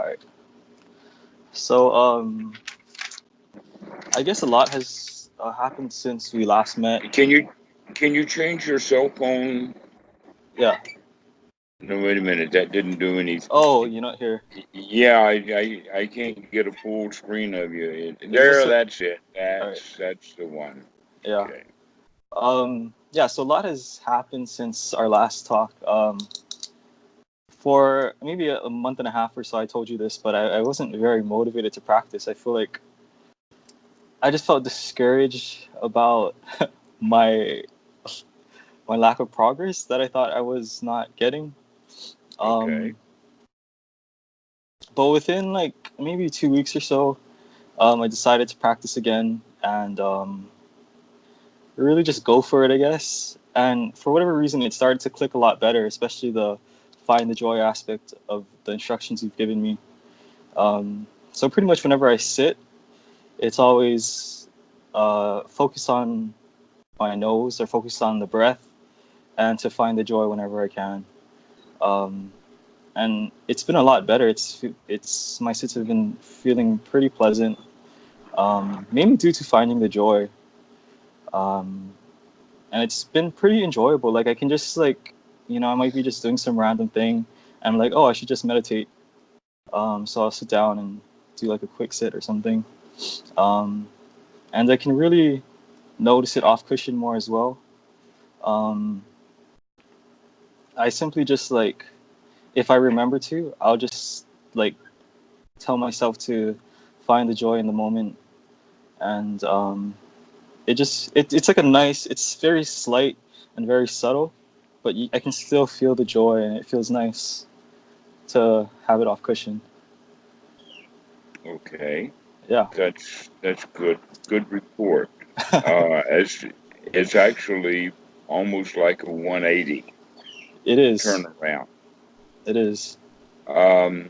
All right. So, I guess a lot has happened since we last met. Can you change your cell phone? Yeah. No, wait a minute. That didn't do anything. Oh, you're not here. Yeah, I can't get a full screen of you. Is There, this a? that's it. All right. That's the one. Yeah. Okay. Yeah. So a lot has happened since our last talk. For maybe a month and a half or so, I told you this, but I wasn't very motivated to practice. I feel like I just felt discouraged about my my lack of progress that I thought I was not getting. Okay. Um, but within like maybe 2 weeks or so, I decided to practice again and really just go for it, I guess. And for whatever reason, it started to click a lot better, especially the find the joy aspect of the instructions you've given me. So pretty much whenever I sit, it's always focus on my nose or focus on the breath and to find the joy whenever I can. Um, and it's been a lot better. It's my sits have been feeling pretty pleasant, mainly due to finding the joy. Um, and it's been pretty enjoyable. Like I can just like, I might be just doing some random thing, and I'm like, oh, I should just meditate. So I'll sit down and do like a quick sit or something, um, and I can really notice it off cushion more as well. Um, I simply just like, if I remember to, I'll just like tell myself to find the joy in the moment, and it's like a nice. It's very slight and very subtle, but I can still feel the joy, and it feels nice to have it off cushion. Okay. Yeah, That's good. Good report. As it's actually almost like a 180 it is. turnaround. It is. Um,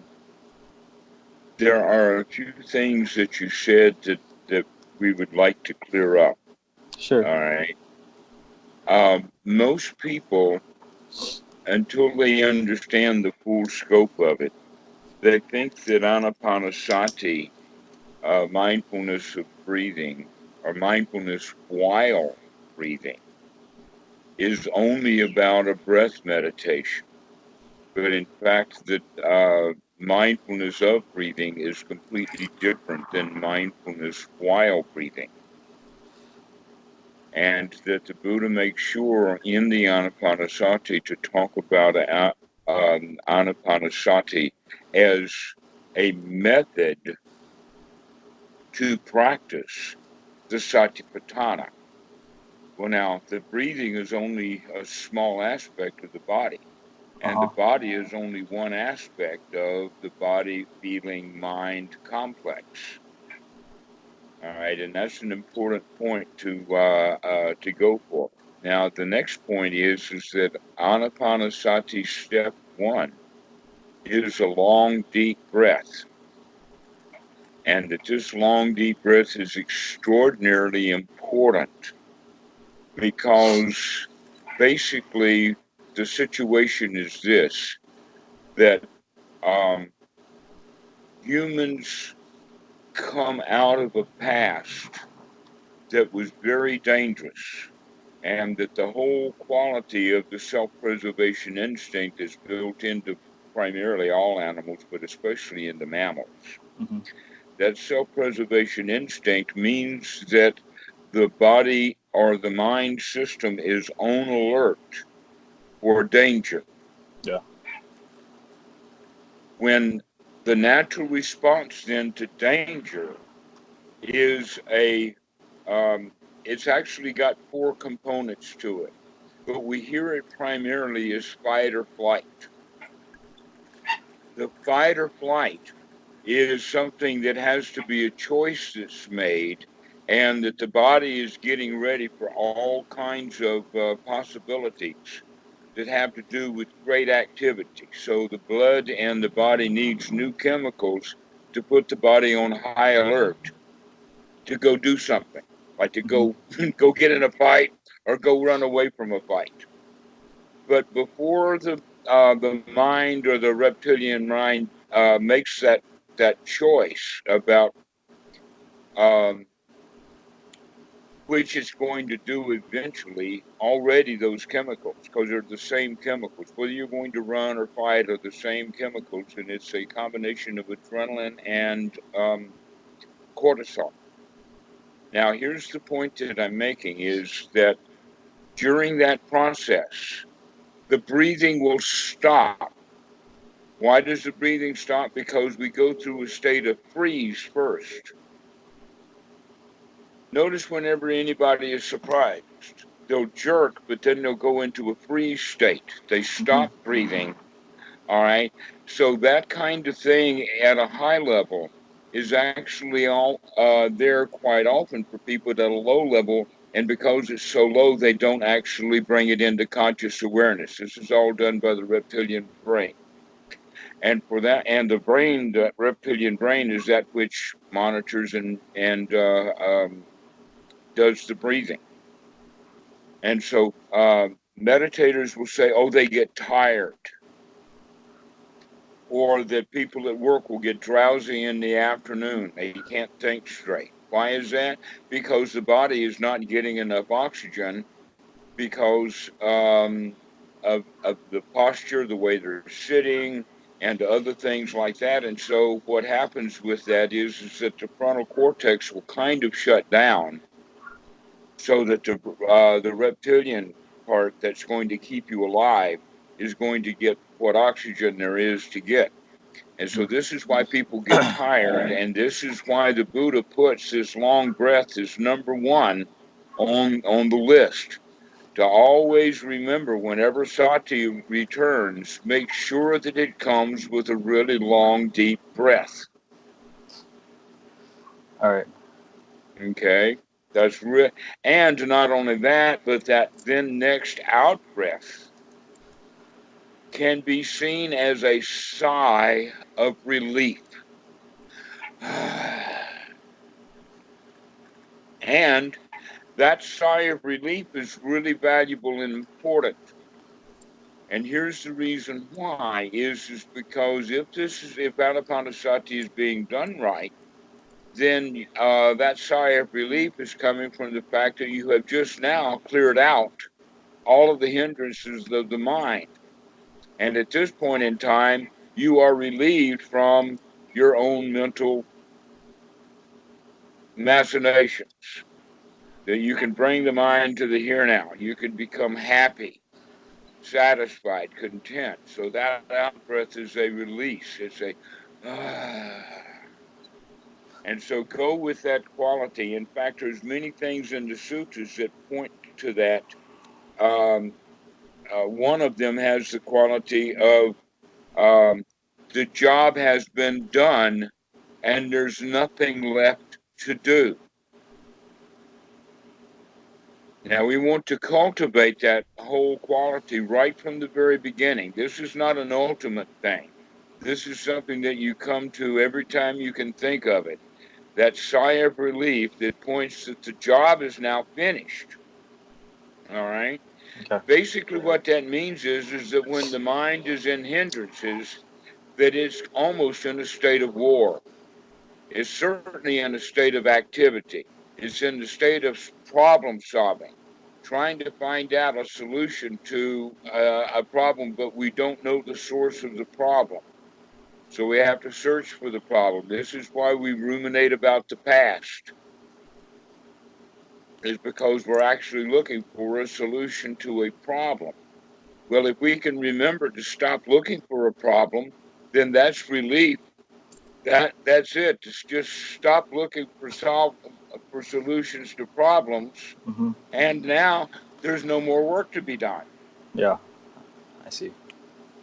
there are a few things that you said that we would like to clear up. Sure. All right. Most people, until they understand the full scope of it, they think that anapanasati, mindfulness of breathing, or mindfulness while breathing, is only about a breath meditation. But in fact, that mindfulness of breathing is completely different than mindfulness while breathing. And that the Buddha makes sure in the Anapanasati to talk about Anapanasati as a method to practice the Satipatthana. Well, now, the breathing is only a small aspect of the body, Uh and the huh. body is only one aspect of the body feeling mind complex. All right, and that's an important point to go for. Now, the next point is that Anapanasati step one is a long, deep breath, and that this long, deep breath is extraordinarily important because basically the situation is this that um, humans come out of a past that was very dangerous, and that the whole quality of the self preservation instinct is built into primarily all animals, but especially in the mammals. Hmm. That self preservation instinct means that the body or the mind system is on alert for danger. Yeah. When the natural response then to danger is it's actually got four components to it, but we hear it primarily as fight or flight. The fight or flight is something that has to be a choice that's made, and that the body is getting ready for all kinds of possibilities that have to do with great activity. So the blood and the body needs new chemicals to put the body on high alert to go do something, like to Hmm. go go get in a fight or go run away from a fight. But before the mind or the reptilian mind makes that choice about um, which it's going to do eventually, already those chemicals, because they're the same chemicals. Whether you're going to run or fight are the same chemicals, and it's a combination of adrenaline and cortisol. Now, here's the point that I'm making is that during that process, the breathing will stop. Why does the breathing stop? Because we go through a state of freeze first. Notice whenever anybody is surprised, they'll jerk, but then they'll go into a freeze state. They Mm-hmm. stop breathing. All right. So that kind of thing at a high level is actually all there quite often for people at a low level. And because it's so low, they don't actually bring it into conscious awareness. This is all done by the reptilian brain. And for that, and the brain, the reptilian brain, is that which monitors and does the breathing. And so meditators will say, oh, they get tired, or that people at work will get drowsy in the afternoon. They can't think straight. Why is that? Because the body is not getting enough oxygen because of the posture, the way they're sitting, and other things like that. And so what happens with that is that the frontal cortex will kind of shut down so that the reptilian part that's going to keep you alive is going to get what oxygen there is to get. And so this is why people get tired, and this is why the Buddha puts this long breath as number one on the list. To always remember, whenever sati returns, make sure that it comes with a really long, deep breath. All right. Okay? That's real. And not only that, but that then next out breath can be seen as a sigh of relief. And that sigh of relief is really valuable and important. And here's the reason why is because if Anapanasati is being done right, then that sigh of relief is coming from the fact that you have just now cleared out all of the hindrances of the mind. And at this point in time, you are relieved from your own mental machinations. That you can bring the mind to the here now. You can become happy, satisfied, content. So that out breath is a release. It's a and so go with that quality. In fact, there's many things in the sutras that point to that. Um, one of them has the quality of um, the job has been done and there's nothing left to do. Now, we want to cultivate that whole quality right from the very beginning. This is not an ultimate thing. This is something that you come to every time you can think of it. That sigh of relief that points that the job is now finished. All right. Okay. Basically, what that means is that when the mind is in hindrances, that it's almost in a state of war. It's certainly in a state of activity. It's in the state of problem solving, trying to find out a solution to a problem, but we don't know the source of the problem. So we have to search for the problem. This is why we ruminate about the past, is because we're actually looking for a solution to a problem. Well, if we can remember to stop looking for a problem, then that's relief. That's it. Just stop looking for solutions to problems, Mm-hmm. and now there's no more work to be done. Yeah, I see.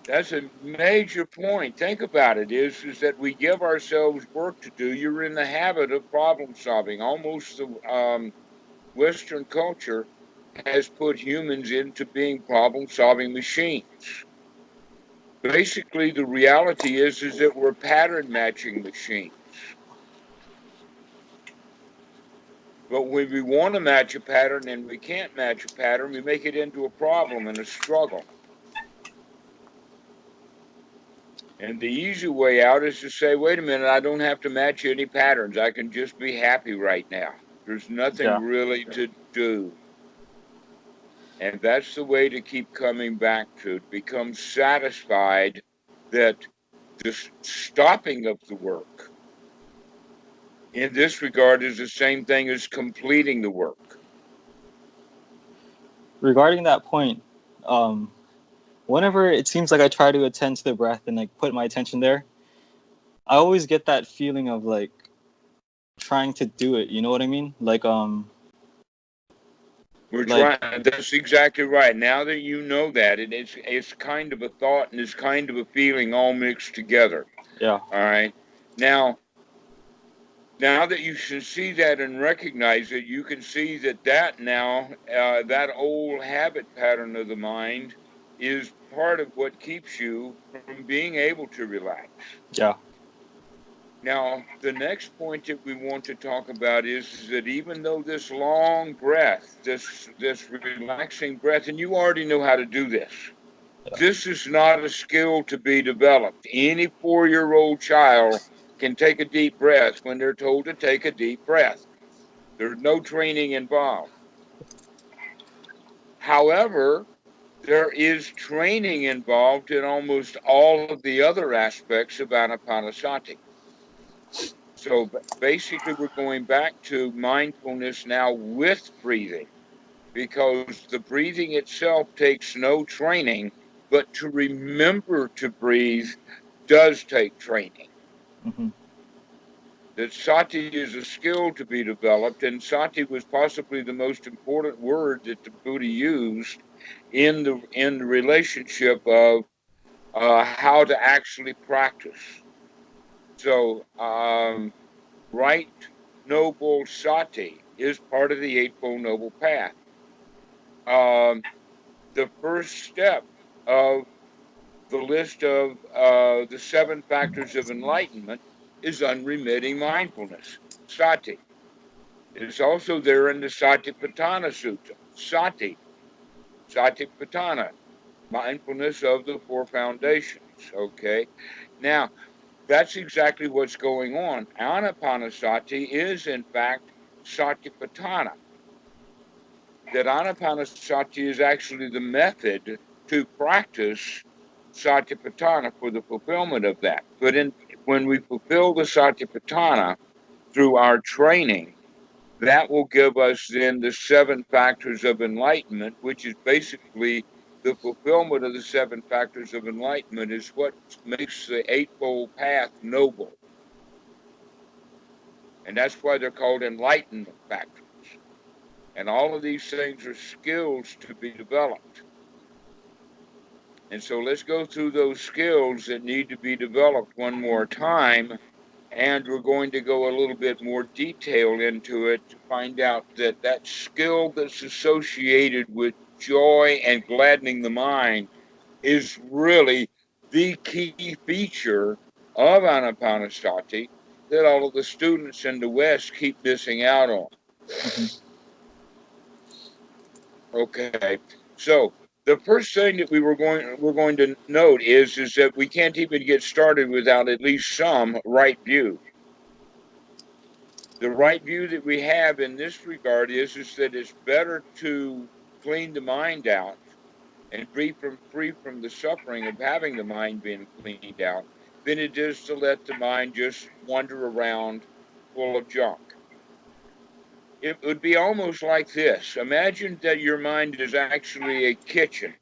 That's a major point. Think about it. Is that we give ourselves work to do. You're in the habit of problem solving. Almost the Western culture has put humans into being problem solving machines. Basically, the reality is that we're pattern matching machines. But when we want to match a pattern and we can't match a pattern, we make it into a problem and a struggle. And the easy way out is to say, wait a minute, I don't have to match any patterns. I can just be happy right now. There's nothing Yeah. really to do. And that's the way to keep coming back to become satisfied that the stopping of the work in this regard is the same thing as completing the work. Regarding that point, um, whenever it seems like I try to attend to the breath and like put my attention there, I always get that feeling of like trying to do it. You know what I mean? We're Like trying. That's exactly right. Now that you know that, it's kind of a thought and it's kind of a feeling all mixed together. yeah, All right. Now, now that you can see that and recognize it, you can see that now that old habit pattern of the mind is part of what keeps you from being able to relax. yeah, Now, the next point that we want to talk about is that even though this long breath, this relaxing breath, and you already know how to do this, yeah. this is not a skill to be developed. Any 4-year-old child can take a deep breath when they're told to take a deep breath. There's no training involved. However, there is training involved in almost all of the other aspects of anapanasati. So basically, we're going back to mindfulness now with breathing because the breathing itself takes no training, but to remember to breathe does take training. Hmm. That sati is a skill to be developed, and sati was possibly the most important word that the Buddha used in the relationship of how to actually practice. So, right noble sati is part of the Eightfold Noble Path. Um, the first step of the list of the 7 factors of enlightenment is unremitting mindfulness, sati. It's also there in the Satipatthana Sutta, Satipatthana, mindfulness of the 4 foundations. Okay, now that's exactly what's going on. Anapanasati is, in fact, Satipatthana. That Anapanasati is actually the method to practice Satipatthana for the fulfillment of that. But when we fulfill the Satipatthana through our training, that will give us then the 7 factors of enlightenment, which is basically the fulfillment of the 7 factors of enlightenment is what makes the Eightfold Path noble. And that's why they're called enlightenment factors. And all of these things are skills to be developed. And so let's go through those skills that need to be developed one more time. And we're going to go a little bit more detail into it to find out that that skill that's associated with joy and gladdening the mind is really the key feature of Anapanasati that all of the students in the West keep missing out on. Hmm. Okay, so the first thing that we're going to note is that we can't even get started without at least some right view. The right view that we have in this regard is that it's better to clean the mind out and free from the suffering of having the mind being cleaned out than it is to let the mind just wander around full of junk. It would be almost like this. Imagine that your mind is actually a kitchen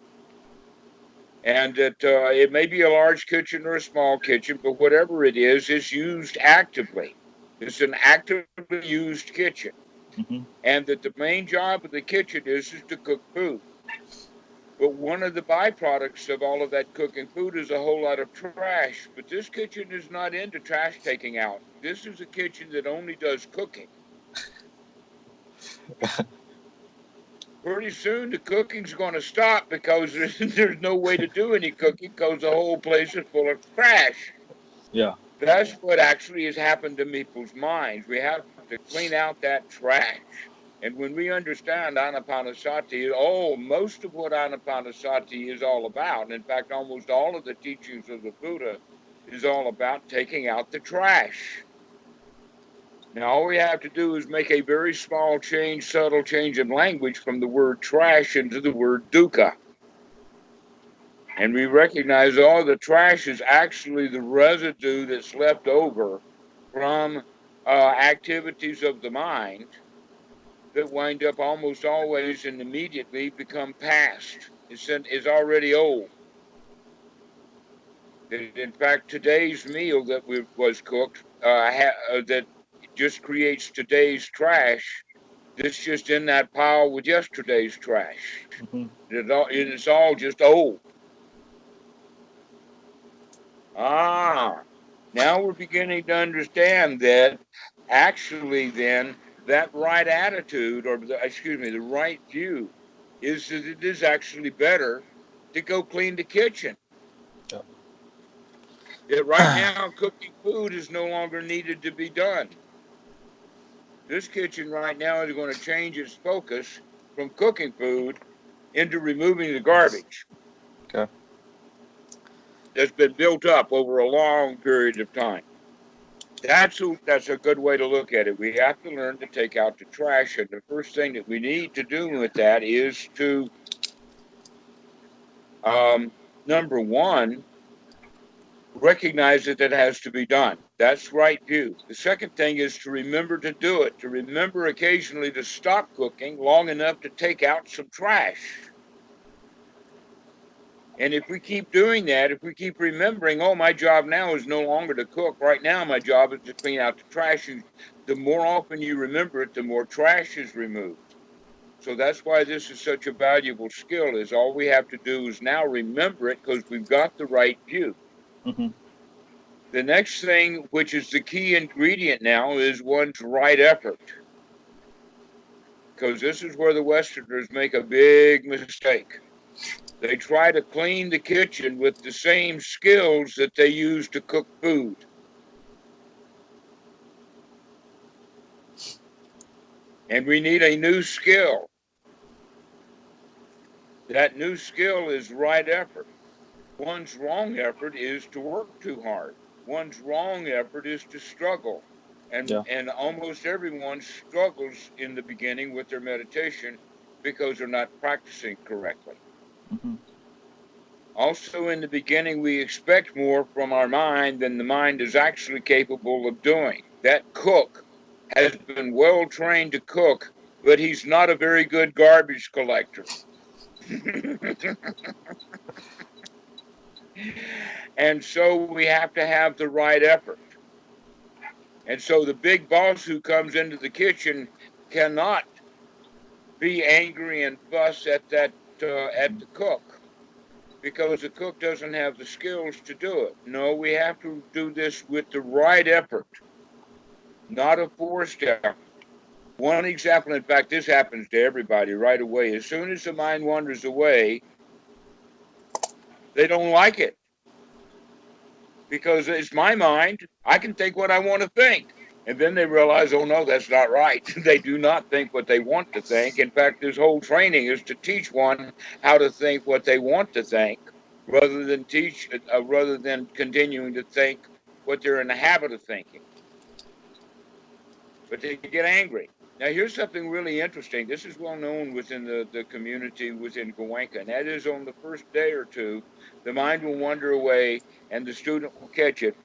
and that it may be a large kitchen or a small kitchen, but whatever it is used actively. It's an actively used kitchen. Hmm. And that the main job of the kitchen is to cook food. But one of the byproducts of all of that cooking food is a whole lot of trash. But this kitchen is not into trash taking out. This is a kitchen that only does cooking. Pretty soon the cooking's going to stop because there's no way to do any cooking because the whole place is full of trash. Yeah. That's what actually has happened to people's minds. We have to clean out that trash. And when we understand Anapanasati, most of what Anapanasati is all about, in fact, almost all of the teachings of the Buddha is all about taking out the trash. Now, all we have to do is make a very small change, subtle change in language from the word trash into the word dukkha. And we recognize all the trash is actually the residue that's left over from activities of the mind that wind up almost always and immediately become past. Is already old. That in fact, today's meal that was cooked that just creates today's trash. That's just in that pile with yesterday's trash. Mm-hmm. It's all just old. Now we're beginning to understand that actually then that right attitude, or excuse me, the right view is that it is actually better to go clean the kitchen. Yeah. That right now cooking food is no longer needed to be done. This kitchen right now is going to change its focus from cooking food into removing the garbage Okay. that's been built up over a long period of time. That's a good way to look at it. We have to learn to take out the trash, and the first thing that we need to do with that is to number one, recognize that that has to be done. That's right view. The second thing is to remember to do it, to remember occasionally to stop cooking long enough to take out some trash. And if we keep doing that, if we keep remembering, oh, my job now is no longer to cook. Right now, my job is to clean out the trash. The more often you remember it, the more trash is removed. So that's why this is such a valuable skill, is all we have to do is now remember it because we've got the right view. Mm-hmm. The next thing, which is the key ingredient now, is one's right effort. Because this is where the Westerners make a big mistake. They try to clean the kitchen with the same skills that they use to cook food. And we need a new skill. That new skill is right effort. One's wrong effort is to work too hard. One's wrong effort is to struggle. Yeah. And almost everyone struggles in the beginning with their meditation because they're not practicing correctly. Mm-hmm. Also, in the beginning, we expect more from our mind than the mind is actually capable of doing. That cook has been well trained to cook, but he's not a very good garbage collector. And so we have to have the right effort. And so the big boss who comes into the kitchen cannot be angry and fuss at Mm-hmm. the cook, because the cook doesn't have the skills to do it. No, we have to do this with the right effort, not a forced effort. One example, in fact, this happens to everybody right away. As soon as the mind wanders away, they don't like it because it's my mind. I can think what I want to think. And then they realize, oh no, that's not right. They do not think what they want to think. In fact, this whole training is to teach one how to think what they want to think, rather than continuing to think what they're in the habit of thinking. But they get angry. Now, here's something really interesting. This is well known within the community within Goenka, and that is on the first day or two, the mind will wander away and the student will catch it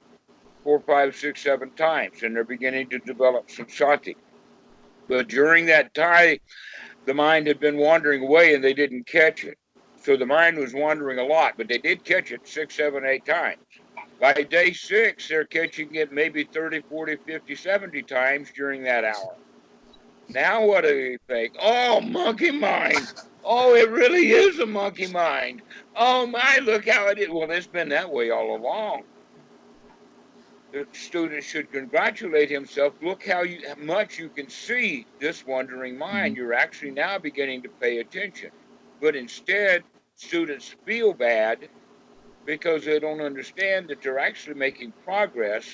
4, 5, 6, 7 times, and they're beginning to develop some sati. But during that time, the mind had been wandering away and they didn't catch it. So the mind was wandering a lot, but they did catch it 6, 7, 8 times. By day 6, they're catching it maybe 30, 40, 50, 70 times during that hour. Now what do you think? Oh, monkey mind. Oh, it really is a monkey mind. Oh my, look how it is. Well, it's been that way all along. The student should congratulate himself. Look how much you can see this wandering Mm-hmm. mind. You're actually now beginning to pay attention. But instead, students feel bad because they don't understand that they're actually making progress.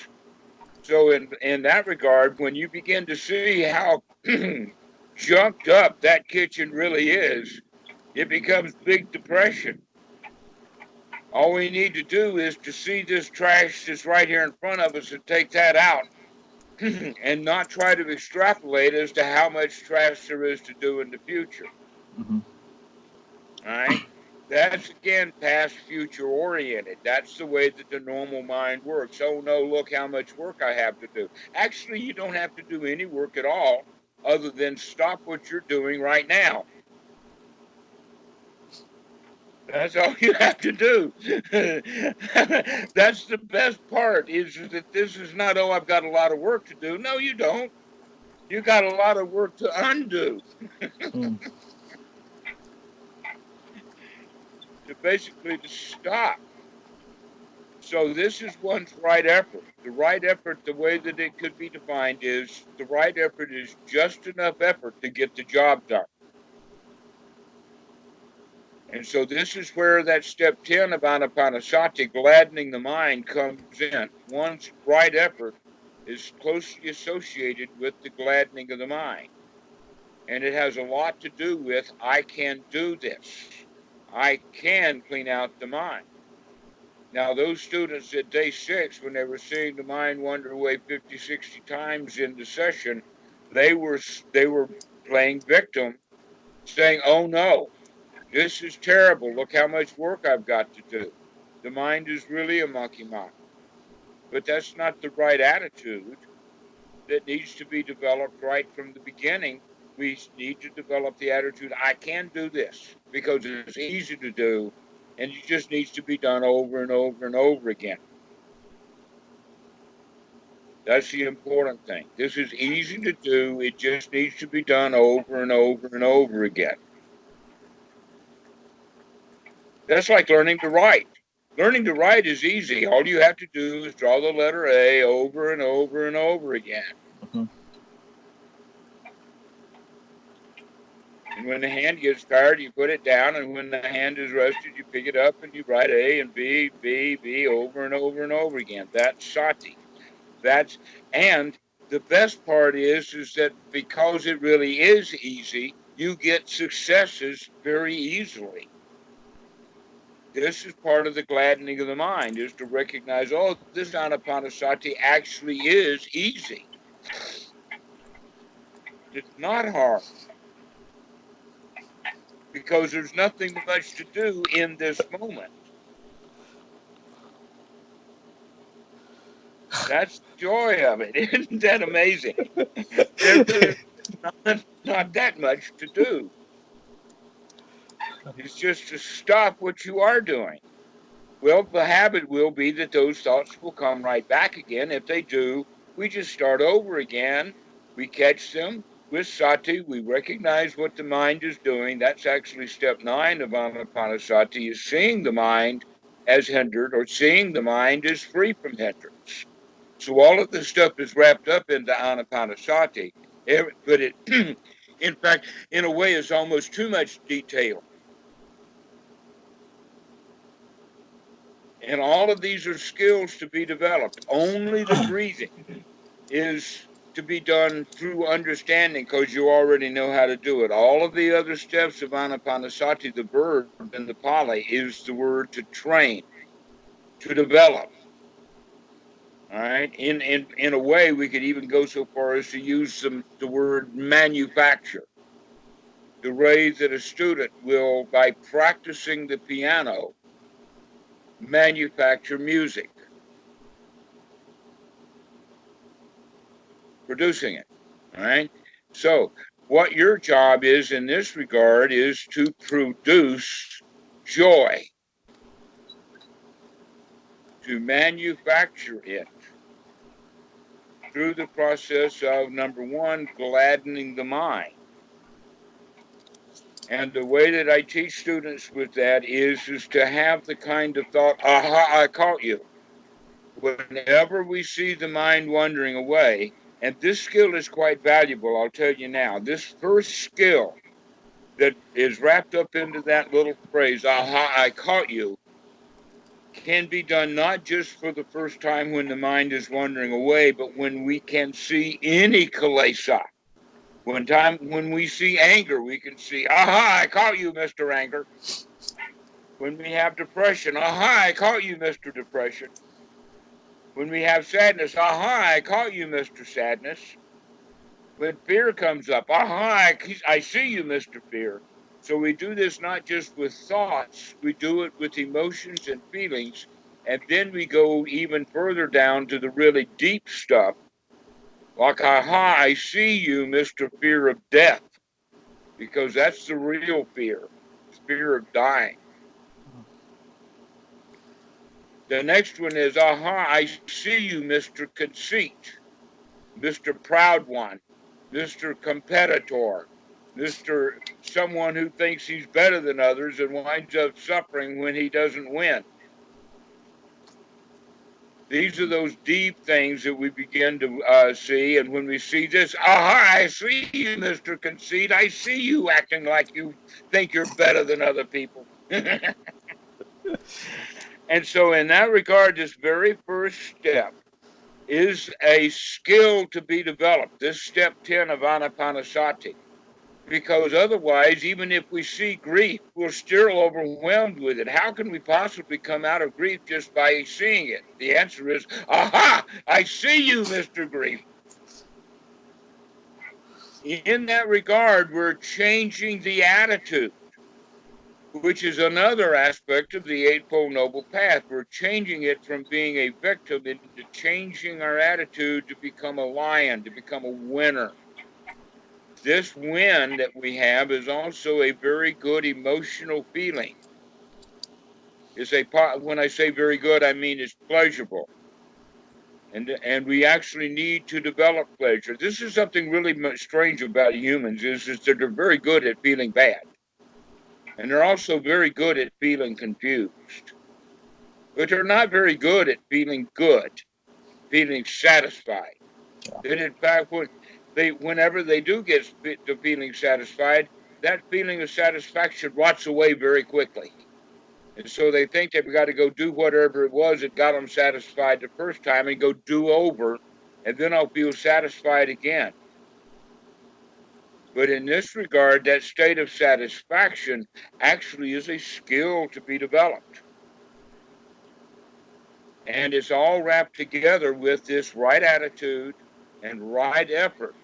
So in that regard, when you begin to see how junked up that kitchen really is, it becomes big depression. All we need to do is to see this trash that's right here in front of us and take that out and not try to extrapolate as to how much trash there is to do in the future. Mm-hmm. All right. That's again past future oriented. That's the way that the normal mind works. Oh no, look how much work I have to do. Actually, you don't have to do any work at all other than stop what you're doing right now. That's all you have to do. That's the best part is that this is not, oh, I've got a lot of work to do. No, you don't. You got a lot of work to undo. Mm. Basically to stop. So this is one's right effort. The right effort, the way that it could be defined is the right effort is just enough effort to get the job done. And so this is where that step 10 of Anapanasati, gladdening the mind, comes in. One's right effort is closely associated with the gladdening of the mind. And it has a lot to do with, I can do this. I can clean out the mind. Now, those students at day 6, when they were seeing the mind wander away 50, 60 times in the session, they were playing victim, saying, oh no, this is terrible. Look how much work I've got to do. The mind is really a monkey mind. But that's not the right attitude that needs to be developed right from the beginning. We need to develop the attitude, I can do this, because it's easy to do, and it just needs to be done over and over and over again. That's the important thing. This is easy to do. It just needs to be done over and over and over again. That's like learning to write. Learning to write is easy. All you have to do is draw the letter A over and over and over again. Mm-hmm. And when the hand gets tired, you put it down. And when the hand is rested, you pick it up and you write A and B, B, B over and over and over again. That's sati. And the best part is that because it really is easy, you get successes very easily. This is part of the gladdening of the mind, is to recognize, oh, this anapanasati actually is easy. It's not hard. Because there's nothing much to do in this moment. That's the joy of it. Isn't that amazing? There's not that much to do. It's just to stop what you are doing. Well, the habit will be that those thoughts will come right back again. If they do, we just start over again. We catch them with sati. We recognize what the mind is doing. That's actually step 9 of anapanasati, is seeing the mind as hindered, or seeing the mind as free from hindrance. So all of this stuff is wrapped up into anapanasati, but it, in fact, in a way, is almost too much detail. And all of these are skills to be developed. Only the breathing is to be done through understanding, because you already know how to do it. All of the other steps of anapanasati, the verb in the Pali, is the word to train, to develop. All right. In a way, we could even go so far as to use the word manufacture. The way that a student will, by practicing the piano, manufacture music, producing it. All right. So what your job is in this regard is to produce joy, to manufacture it through the process of, number 1, gladdening the mind. And the way that I teach students with that is to have the kind of thought, aha, I caught you. Whenever we see the mind wandering away, and this skill is quite valuable, I'll tell you now, this first skill that is wrapped up into that little phrase, aha, I caught you, can be done not just for the first time when the mind is wandering away, but when we can see any kilesa. When we see anger, we can see, aha, I caught you, Mr. Anger. When we have depression, aha, I caught you, Mr. Depression. When we have sadness, aha, I caught you, Mr. Sadness. When fear comes up, aha, I see you, Mr. Fear. So we do this not just with thoughts, we do it with emotions and feelings, and then we go even further down to the really deep stuff, like, aha, I see you, Mr. Fear of Death, because that's the real fear, fear of dying. The next one is, aha, I see you, Mr. Conceit, Mr. Proud One, Mr. Competitor, Mr. Someone who thinks he's better than others and winds up suffering when he doesn't win. These are those deep things that we begin to see. And when we see this, aha, I see you, Mr. Conceit. I see you acting like you think you're better than other people. And so, in that regard, this very first step is a skill to be developed. This step 10 of Anapanasati. Because otherwise, even if we see grief, we're still overwhelmed with it. How can we possibly come out of grief just by seeing it? The answer is, aha, I see you, Mr. Grief. In that regard, we're changing the attitude, which is another aspect of the Eightfold Noble Path. We're changing it from being a victim into changing our attitude to become a lion, to become a winner. This win that we have is also a very good emotional feeling. When I say very good, I mean it's pleasurable. And we actually need to develop pleasure. This is something really strange about humans is that they're very good at feeling bad. And they're also very good at feeling confused. But they're not very good at feeling good, feeling satisfied. And in fact, whenever they do get to feeling satisfied, that feeling of satisfaction rots away very quickly. And so they think they've got to go do whatever it was that got them satisfied the first time and go do over, and then I'll feel satisfied again. But in this regard, that state of satisfaction actually is a skill to be developed. And it's all wrapped together with this right attitude and right effort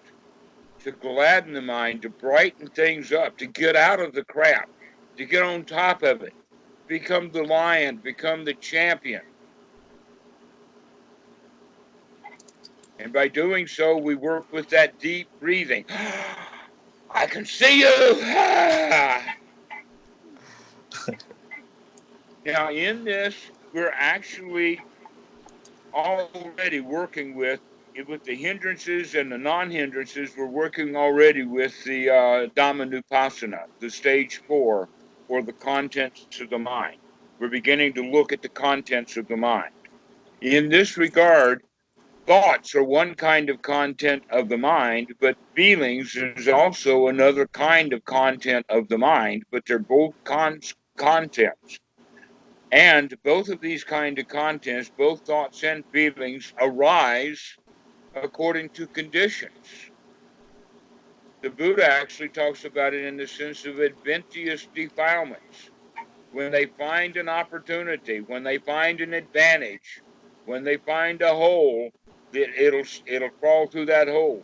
to gladden the mind, to brighten things up, to get out of the crap, to get on top of it, become the lion, become the champion. And by doing so, we work with that deep breathing. I can see you. Now, in this, we're actually already working with the hindrances and the non-hindrances. We're working already with the Dhammanupassana, the stage 4, or the contents of the mind. We're beginning to look at the contents of the mind. In this regard, thoughts are one kind of content of the mind, but feelings is also another kind of content of the mind, but they're both contents. And both of these kind of contents, both thoughts and feelings, arise according to conditions. The Buddha actually talks about it in the sense of adventitious defilements. When they find an opportunity, when they find an advantage, when they find a hole, it'll crawl through that hole,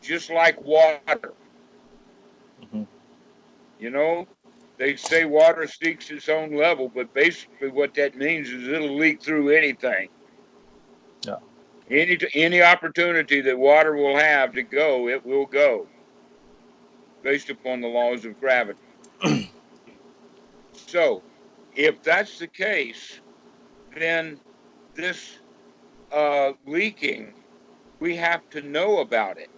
just like water. Mm-hmm. You know, they say water seeks its own level, but basically what that means is it'll leak through anything. Yeah. Any opportunity that water will have to go, it will go, based upon the laws of gravity. So, if that's the case, then this leaking, we have to know about it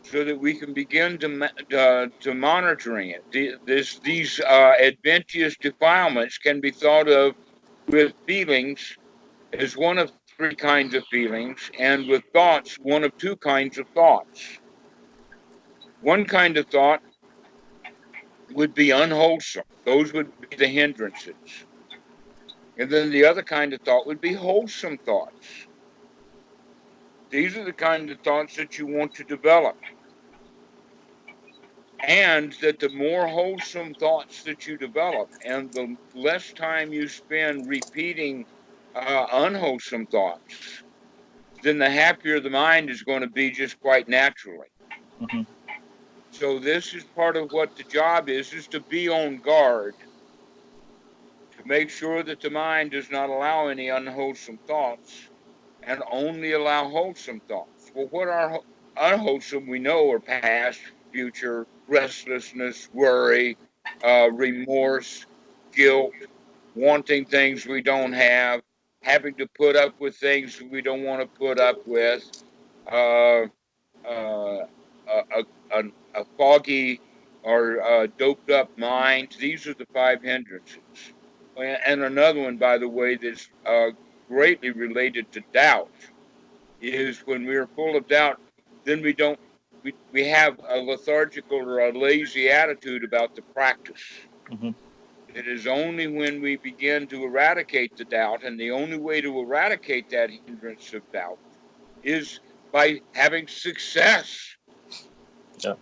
so that we can begin to monitoring it. These adventitious defilements can be thought of with feelings as one of three kinds of feelings, and with thoughts, one of two kinds of thoughts. One kind of thought would be unwholesome. Those would be the hindrances. And then the other kind of thought would be wholesome thoughts. These are the kind of thoughts that you want to develop. and that the more wholesome thoughts that you develop and the less time you spend repeating unwholesome thoughts, then the happier the mind is going to be just quite naturally. Mm-hmm. So this is part of what the job is to be on guard, to make sure that the mind does not allow any unwholesome thoughts and only allow wholesome thoughts. Well, what are unwholesome? We know are past, future, restlessness, worry, remorse, guilt, wanting things we don't have, having to put up with things we don't want to put up with, uh, uh, a foggy or doped up mind. These are the five hindrances. And another one, by the way, that's greatly related to doubt is when we are full of doubt, then we have a lethargical or a lazy attitude about the practice. Mm-hmm. It is only when we begin to eradicate the doubt, and the only way to eradicate that hindrance of doubt is by having success. Yeah.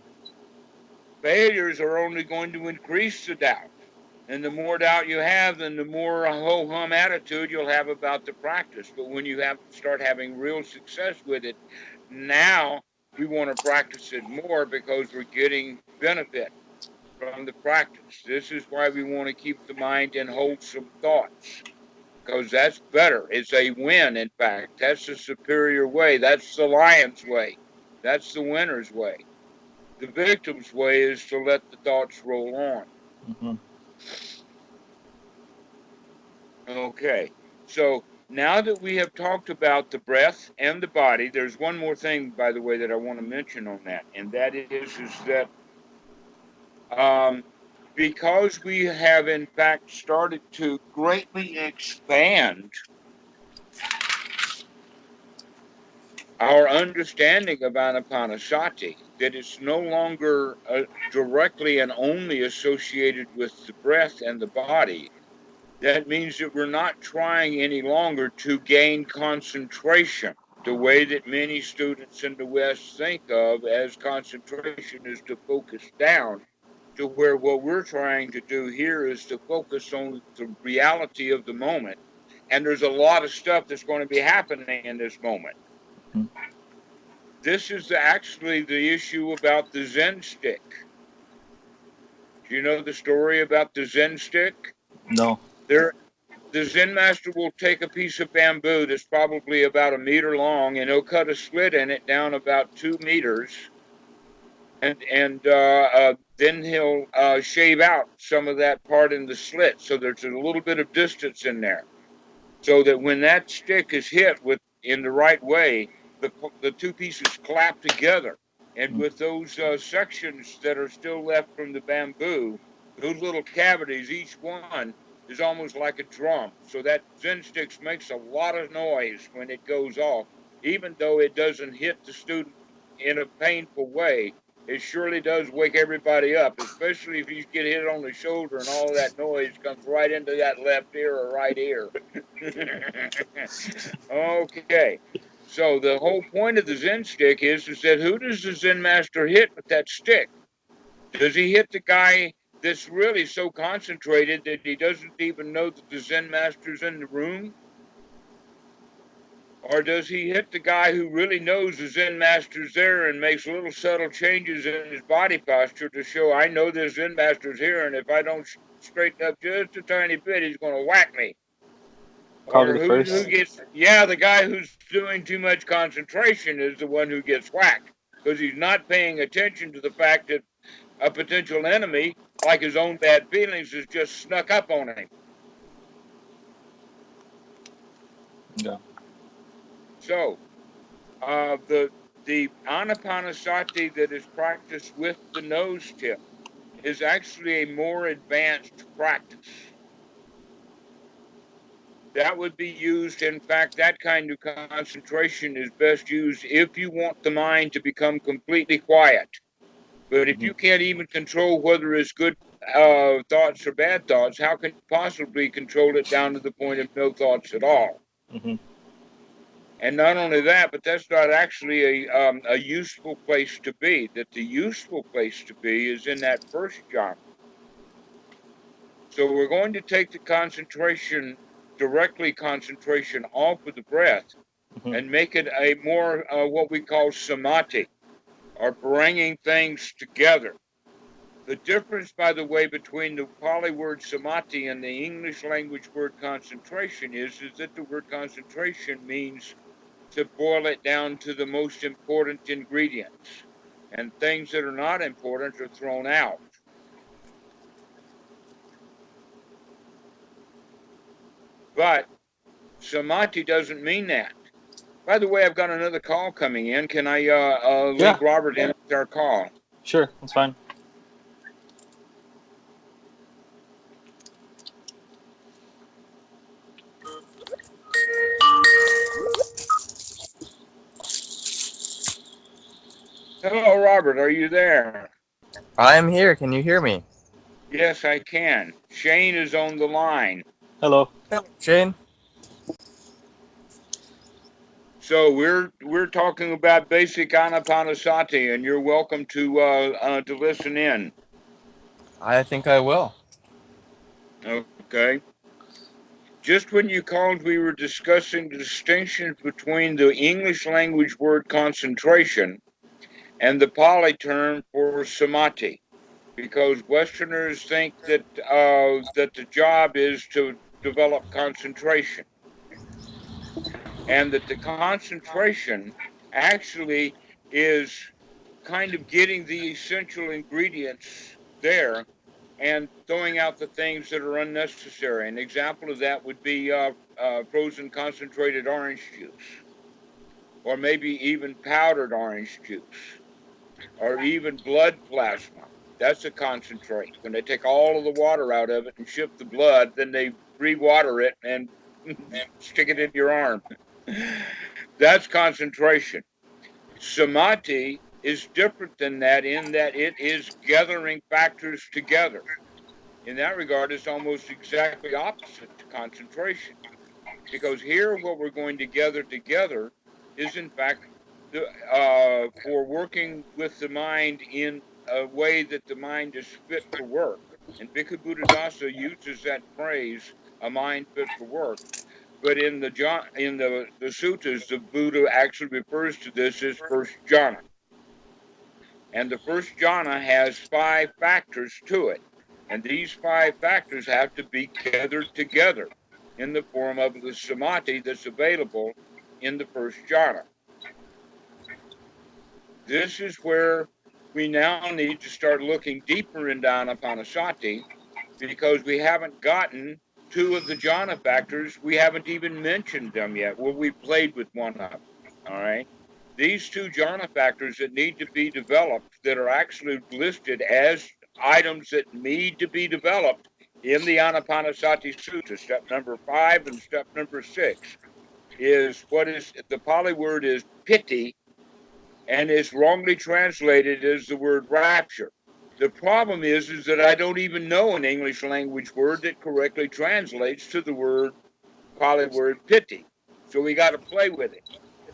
Failures are only going to increase the doubt. And the more doubt you have, then the more ho-hum attitude you'll have about the practice. But when you start having real success with it, now we want to practice it more because we're getting benefit from the practice. This is why we want to keep the mind in wholesome thoughts, because that's better. It's a win, in fact. That's the superior way. That's the lion's way. That's the winner's way. The victim's way is to let the thoughts roll on. Mm-hmm. Okay, so now that we have talked about the breath and the body, there's one more thing, by the way, that I want to mention on that, and that is that um, because we have in fact started to greatly expand our understanding of Anapanasati, that it's no longer directly and only associated with the breath and the body. That means that we're not trying any longer to gain concentration the way that many students in the West think of as concentration is to focus down, to where what we're trying to do here is to focus on the reality of the moment. And there's a lot of stuff that's going to be happening in this moment. Mm-hmm. This is actually the issue about the Zen stick. Do you know the story about the Zen stick? No. There, the Zen master will take a piece of bamboo that's probably about a meter long, and he'll cut a slit in it down about 2 meters, and then he'll shave out some of that part in the slit, so there's a little bit of distance in there, so that when that stick is hit with in the right way, the two pieces clap together, and Mm-hmm. with those sections that are still left from the bamboo, those little cavities, each one is almost like a drum. So that Zen stick makes a lot of noise when it goes off, even though it doesn't hit the student in a painful way. It surely does wake everybody up, especially if you get hit on the shoulder and all of that noise comes right into that left ear or right ear. Okay. So the whole point of the Zen stick is that who does the Zen master hit with that stick? Does he hit the guy that's really so concentrated that he doesn't even know that the Zen master's in the room? Or does he hit the guy who really knows the Zen master's there and makes little subtle changes in his body posture to show I know the Zen master's here, and if I don't straighten up just a tiny bit, he's going to whack me? Probably Or the who first. gets, yeah, the guy who's doing too much concentration is the one who gets whacked because he's not paying attention to the fact that a potential enemy, like his own bad feelings, has just snuck up on him. Yeah. So, the anapanasati that is practiced with the nose tip is actually a more advanced practice. That would be used, in fact, that kind of concentration is best used if you want the mind to become completely quiet. But if Mm-hmm. you can't even control whether it's good thoughts or bad thoughts, how can you possibly control it down to the point of no thoughts at all? Mm-hmm. And not only that, but that's not actually a useful place to be. That the useful place to be is in that first jhana. So we're going to take the concentration off of the breath and make it a more what we call samadhi, or bringing things together. The difference, by the way, between the Pali word samadhi and the English language word concentration is that the word concentration means to boil it down to the most important ingredients, and things that are not important are thrown out. But samadhi doesn't mean that. By the way, I've got another call coming in. Can I link Robert in with our call? Sure, that's fine. Hello, Robert. Are you there? I am here. Can you hear me? Yes, I can. Shane is on the line. Hello. Hello, Shane. So we're talking about basic anapanasati, and you're welcome to listen in. I think I will. Okay. Just when you called, we were discussing the distinctions between the English language word concentration and the Pali term for samadhi, because Westerners think that that the job is to develop concentration, and that the concentration actually is kind of getting the essential ingredients there and throwing out the things that are unnecessary. An example of that would be frozen concentrated orange juice, or maybe even powdered orange juice, or even blood plasma. That's a concentrate. When they take all of the water out of it and ship the blood, then they re-water it and stick it in your arm. That's concentration. Samadhi is different than that in that it is gathering factors together. In that regard, it's almost exactly opposite to concentration. Because here, what we're going to gather together is, in fact, for working with the mind in a way that the mind is fit for work. And Bhikkhu Buddhadasa uses that phrase, a mind fit for work. But in the suttas, the Buddha actually refers to this as first jhana. And the first jhana has 5 factors to it. And these 5 factors have to be gathered together in the form of the samadhi that's available in the first jhana. This is where we now need to start looking deeper into anapanasati, because we haven't gotten 2 of the jhana factors. We haven't even mentioned them yet. Well, we played with one of them. All right. These 2 jhana factors that need to be developed, that are actually listed as items that need to be developed in the Anapanasati Sutta, step number 5 and step number 6, is what is the Pali word is piti, and is wrongly translated as the word rapture. The problem is that I don't even know an English language word that correctly translates to the word Pali word piti. So we got to play with it.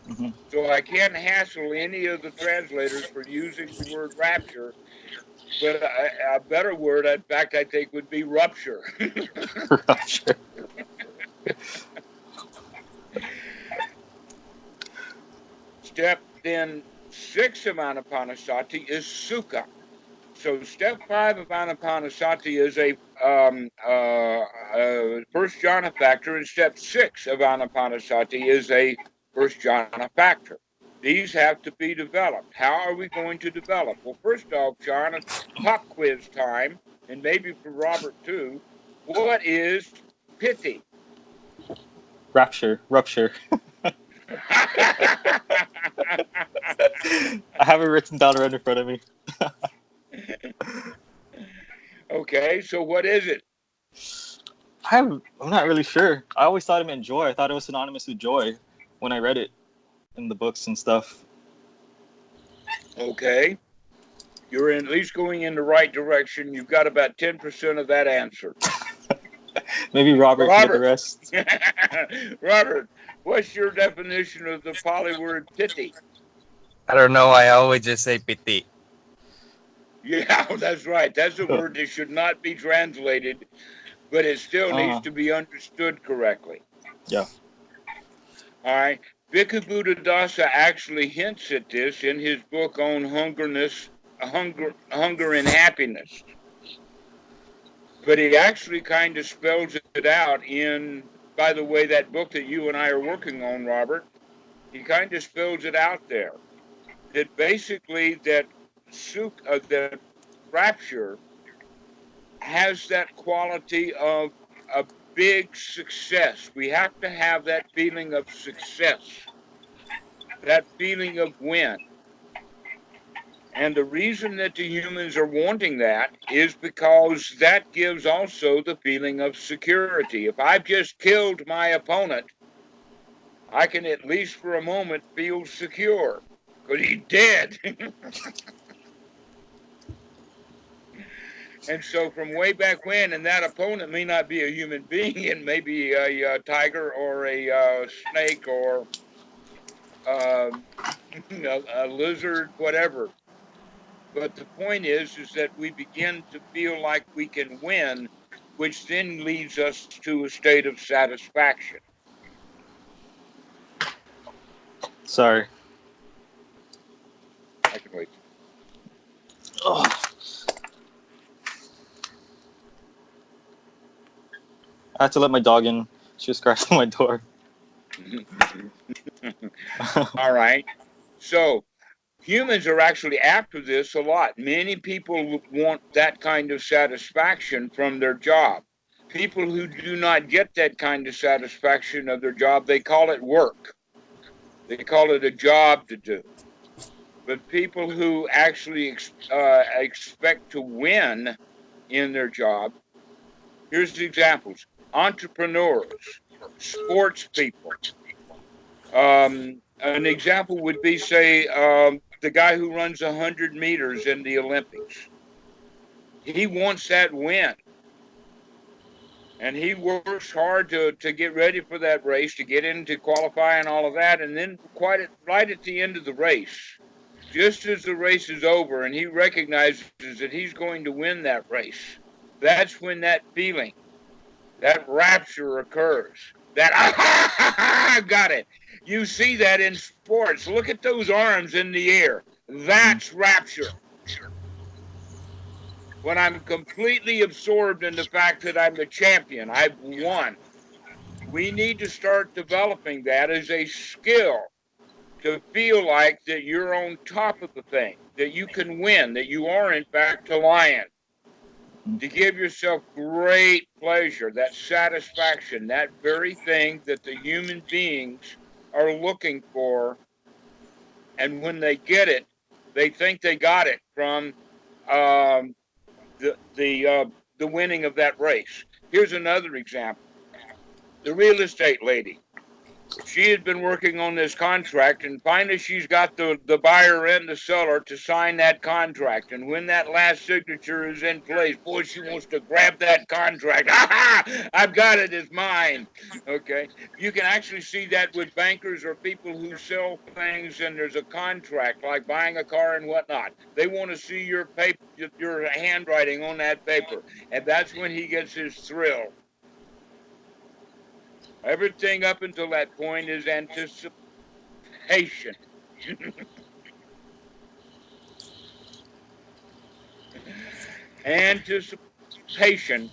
Mm-hmm. So I can't hassle any of the translators for using the word rapture, but a better word, in fact, I think would be rupture. Rupture. Step then 6 of Anapanasati is Sukkha. So step 5 of Anapanasati is a first jhana factor, and step 6 of Anapanasati is a first jhana factor. These have to be developed. How are we going to develop? Well, first off, John, it's pop quiz time, and maybe for Robert too. What is piti? Rapture. Rupture. I have it written down right in front of me. Okay, so what is it? I'm not really sure. I always thought it meant joy. I thought it was synonymous with joy when I read it in the books and stuff. Okay. You're at least going in the right direction. You've got about 10% of that answer. Maybe Robert can get the rest. Robert, what's your definition of the Pali word piti? I don't know. I always just say Piti. Yeah, that's right. That's a word that should not be translated, but it still needs to be understood correctly. Yeah. All right. Bhikkhu Buddhadasa actually hints at this in his book on hunger and happiness. But he actually kind of spells it out in, by the way, that book that you and I are working on, Robert, he kind of spells it out there. That basically that that rapture has that quality of a big success. We have to have that feeling of success, that feeling of win. And the reason that the humans are wanting that is because that gives also the feeling of security. If I've just killed my opponent, I can at least for a moment feel secure because he's dead. And so from way back when, and that opponent may not be a human being, it may be a tiger or a snake or a lizard, whatever. But the point is that we begin to feel like we can win, which then leads us to a state of satisfaction. Sorry. I can wait. Oh. I had to let my dog in. She was scratching my door. All right. So humans are actually after this a lot. Many people want that kind of satisfaction from their job. People who do not get that kind of satisfaction of their job, they call it work. They call it a job to do. But people who actually expect to win in their job, here's the examples: entrepreneurs, sports people. An example would be, say, the guy who runs 100 meters in the Olympics. He wants that win. And he works hard to get ready for that race, to get into qualify and all of that. And then right at the end of the race, just as the race is over and he recognizes that he's going to win that race, that's when that feeling, that rapture occurs. That, I got it. You see that in sports. Look at those arms in the air. That's rapture. When I'm completely absorbed in the fact that I'm the champion, I've won. We need to start developing that as a skill to feel like that you're on top of the thing, that you can win, that you are in fact a lion. To give yourself great pleasure, that satisfaction, that very thing that the human beings are looking for. And when they get it, they think they got it from the winning of that race. Here's another example. The real estate lady. She had been working on this contract, and finally she's got the buyer and the seller to sign that contract. And when that last signature is in place, boy, she wants to grab that contract. I've got it, it's mine. Okay. You can actually see that with bankers or people who sell things, and there's a contract, like buying a car and whatnot. They want to see your paper, your handwriting on that paper. And that's when he gets his thrill. Everything up until that point is anticipation. Anticipation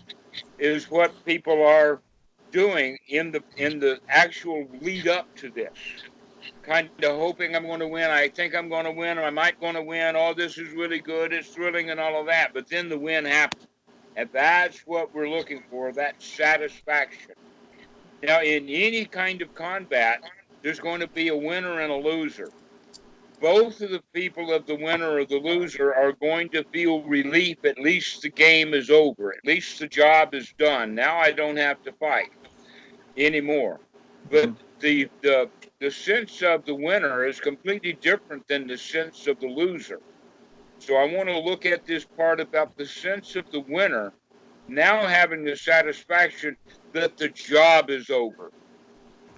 is what people are doing in the actual lead up to this. Kind of hoping I'm going to win. I think I'm going to win, or I might going to win. Oh, this is really good. It's thrilling and all of that. But then the win happens. And that's what we're looking for, that satisfaction. Now, in any kind of combat, there's going to be a winner and a loser. Both of the people of the winner or the loser are going to feel relief. At least the game is over. At least the job is done. Now I don't have to fight anymore. But the sense of the winner is completely different than the sense of the loser. So I want to look at this part about the sense of the winner now having the satisfaction that the job is over.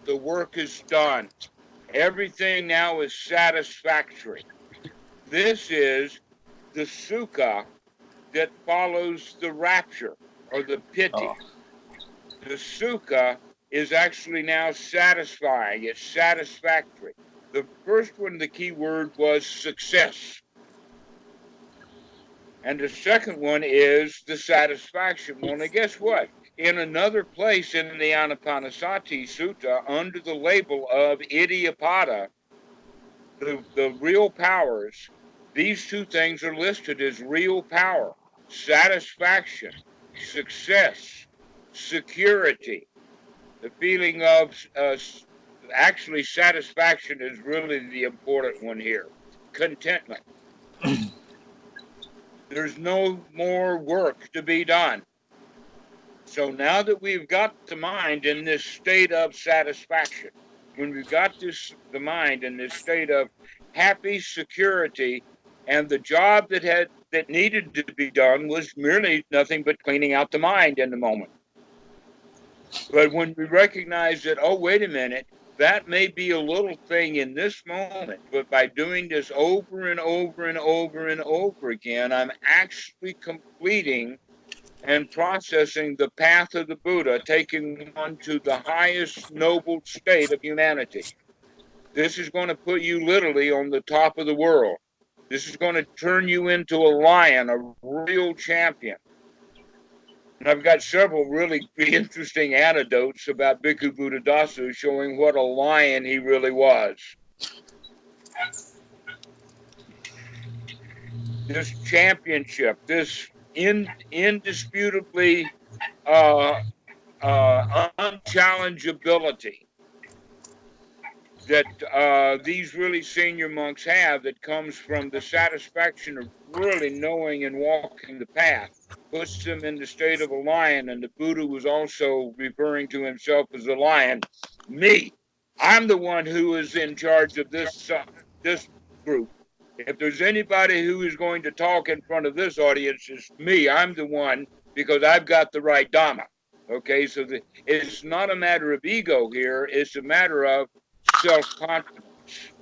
The work is done. Everything now is satisfactory. This is the Sukkha that follows the rapture or the Piti. Oh. The Sukkha is actually now satisfying. It's satisfactory. The first one, the key word was success. And the second one is the satisfaction one. And guess what? In another place in the Anapanasati Sutta, under the label of Iddhyapada, the real powers, these two things are listed as real power: satisfaction, success, security. The feeling of actually satisfaction is really the important one here. Contentment. There's no more work to be done. So now that we've got the mind in this state of satisfaction, when we've got the mind in this state of happy security, and the job that needed to be done was merely nothing but cleaning out the mind in the moment. But when we recognize that, oh, wait a minute, that may be a little thing in this moment, but by doing this over and over and over and over again, I'm actually completing and processing the path of the Buddha, taking one to the highest noble state of humanity. This is going to put you literally on the top of the world. This is going to turn you into a lion, a real champion. And I've got several really interesting anecdotes about Bhikkhu Buddhadasa showing what a lion he really was. This championship, this indisputably unchallengeability that these really senior monks have, that comes from the satisfaction of really knowing and walking the path, puts them in the state of a lion. And the Buddha was also referring to himself as a lion. Me, I'm the one who is in charge of this group. If there's anybody who is going to talk in front of this audience, it's me. I'm the one, because I've got the right Dhamma. Okay, so it's not a matter of ego here. It's a matter of self-confidence.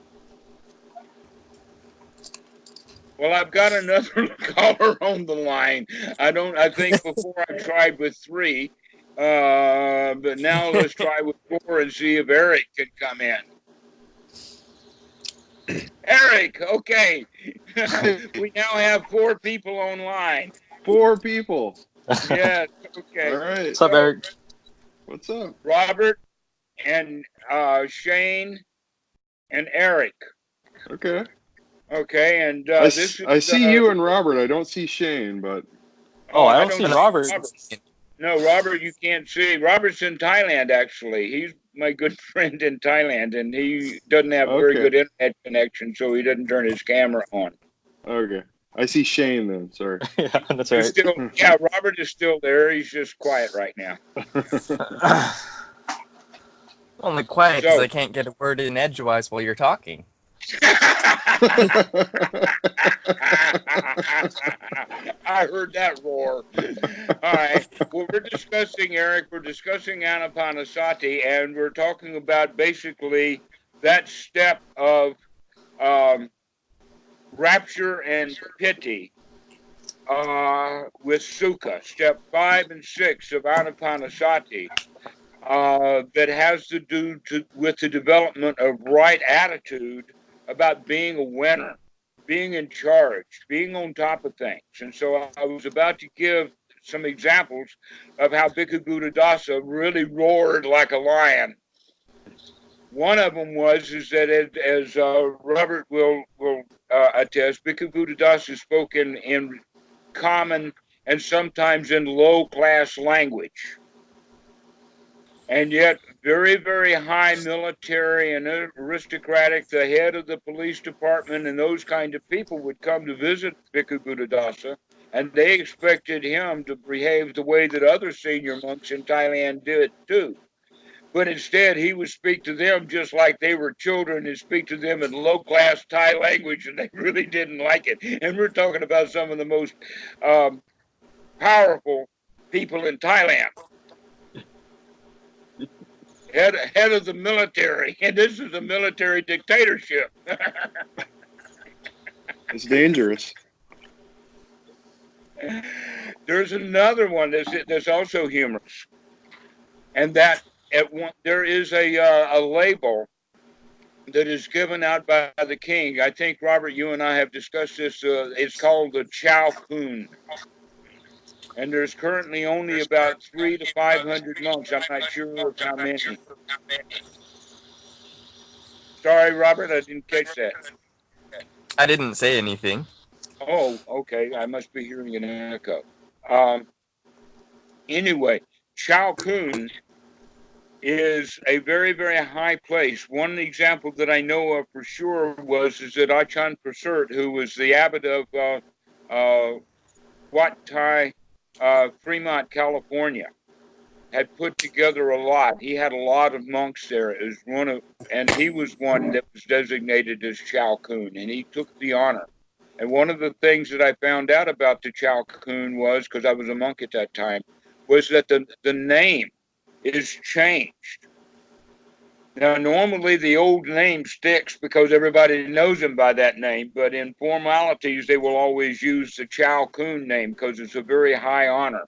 Well, I've got another caller on the line. I think before I tried with 3, but now let's try with 4 and see if Eric can come in. Eric, okay. We now have 4 people online. 4 people. Yes, okay. All right. What's up, Eric? What's up? Robert and Shane and Eric. Okay. Okay, and I see you and Robert. I don't see Shane, but... Oh, I don't see Robert. No, Robert, you can't see. Robert's in Thailand, actually. He's my good friend in Thailand, and he doesn't have very good internet connection, so he doesn't turn his camera on. Okay. I see Shane then, sorry. Yeah, that's right. Yeah, Robert is still there. He's just quiet right now. Only quiet because I can't get a word in edgewise while you're talking. I heard that roar. All right. Well, we're discussing, Eric, Anapanasati, and we're talking about basically that step of rapture and piti with Sukkha, step 5 and 6 of Anapanasati, that has to do with the development of right attitude about being a winner, being in charge, being on top of things. And so I was about to give some examples of how Bhikkhu Buddhadasa really roared like a lion. One of them is that, as Robert will attest, Bhikkhu Buddhadasa spoke in common and sometimes in low-class language. And yet, very, very high military and aristocratic, the head of the police department and those kind of people would come to visit Bhikkhu Buddhadasa, and they expected him to behave the way that other senior monks in Thailand did too. But instead, he would speak to them just like they were children and speak to them in low-class Thai language, and they really didn't like it. And we're talking about some of the most powerful people in Thailand. head of the military, and this is a military dictatorship. It's dangerous. There's another one that's also humorous, and that there is a label that is given out by the king. I think, Robert, you and I have discussed this. It's called the Chow Kun. And there's currently only about 300 to 500 monks. I'm not sure of how many. Sorry, Robert, I didn't catch that. I didn't say anything. Oh, okay. I must be hearing an echo. Anyway, Chow Kun is a very, very high place. One example that I know of for sure is that Achan Prasert, who was the abbot of Wat Thai, Fremont, California, had put together a lot. He had a lot of monks there. It was and he was one that was designated as Chow Kun, and he took the honor. And one of the things that I found out about the Chow Kun was, because I was a monk at that time, was that the name is changed. Now, normally the old name sticks because everybody knows him by that name, but in formalities, they will always use the Chow Kun name because it's a very high honor.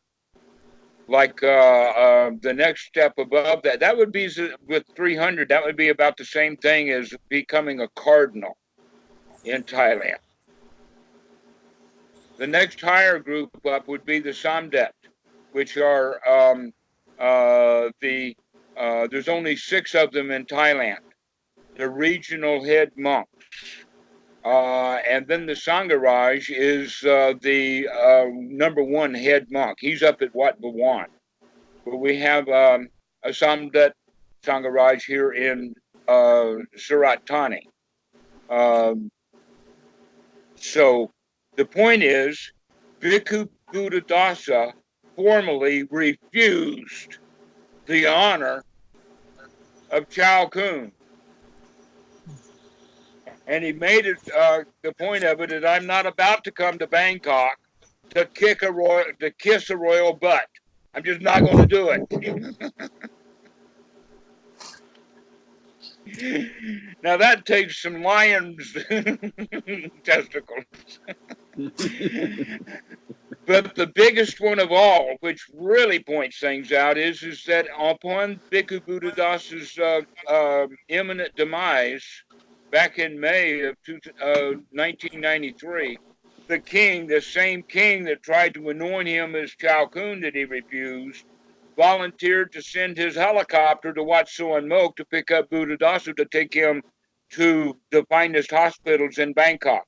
Like the next step above that would be with 300, that would be about the same thing as becoming a cardinal in Thailand. The next higher group up would be the Samdet, which are there's only 6 of them in Thailand. The regional head monks. And then the Sangha is the number 1 head monk. He's up at Wat Bhawan. But we have a Samdet Sangha here in Surat Thani. So the point is, Bhikkhu Buddhadasa formally refused the honor of Chow Kun. And he made it the point of it that I'm not about to come to Bangkok to kiss a royal butt. I'm just not going to do it. Now that takes some lion's testicles. But the biggest one of all, which really points things out, is that upon Bhikkhu Buddhadasa's imminent demise, back in May of 1993, the king, the same king that tried to anoint him as Chow Kun that he refused, volunteered to send his helicopter to Wat Suan Mok to pick up Buddhadasa to take him to the finest hospitals in Bangkok.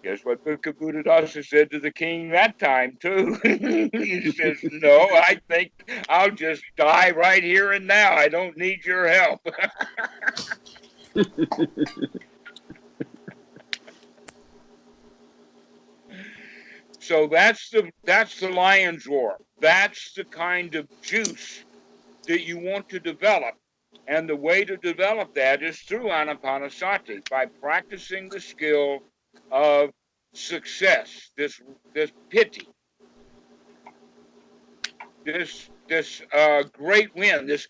Guess what Bhikkhu Buddhadasa said to the king that time, too? He says, no, I think I'll just die right here and now. I don't need your help. So that's the lion's roar. That's the kind of juice that you want to develop. And the way to develop that is through Anapanasati, by practicing the skill of success, this piti, this great win, this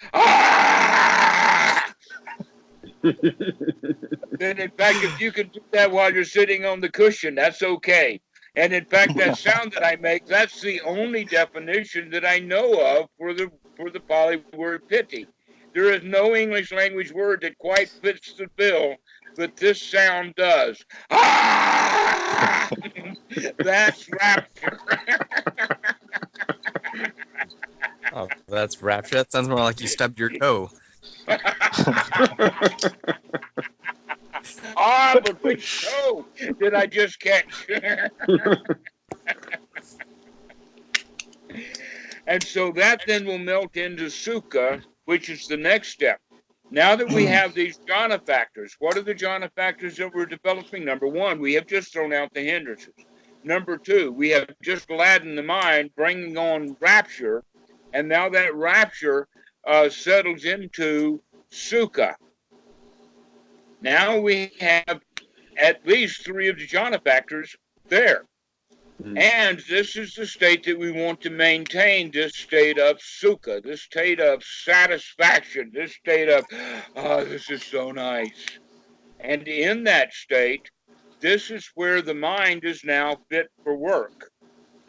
Then in fact, if you can do that while you're sitting on the cushion, that's okay. And in fact, that sound that I make, that's the only definition that I know of for the Pali word piti. There is no English language word that quite fits the bill, but this sound does. That's rapture. Oh, that's rapture. That sounds more like you stubbed your toe. But which toe did I just catch? And so that then will melt into Sukkha, which is the next step. Now that we have these jhana factors, what are the jhana factors that we're developing? Number 1, we have just thrown out the hindrances. Number 2, we have just gladdened the mind, bringing on rapture, and now that rapture settles into Sukkha. Now we have at least 3 of the jhana factors there. And this is the state that we want to maintain, this state of Sukkha, this state of satisfaction, this state of, oh, this is so nice. And in that state, this is where the mind is now fit for work.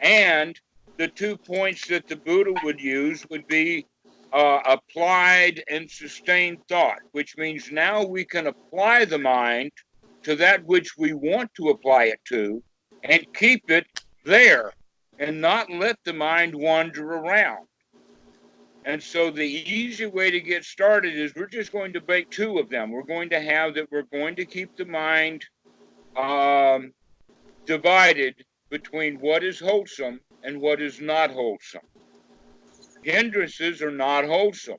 And the 2 points that the Buddha would use would be applied and sustained thought, which means now we can apply the mind to that which we want to apply it to and keep it there and not let the mind wander around. And so the easy way to get started is we're just going to make two of them. We're going to have that we're going to keep the mind divided between what is wholesome and what is not wholesome. Hindrances are not wholesome.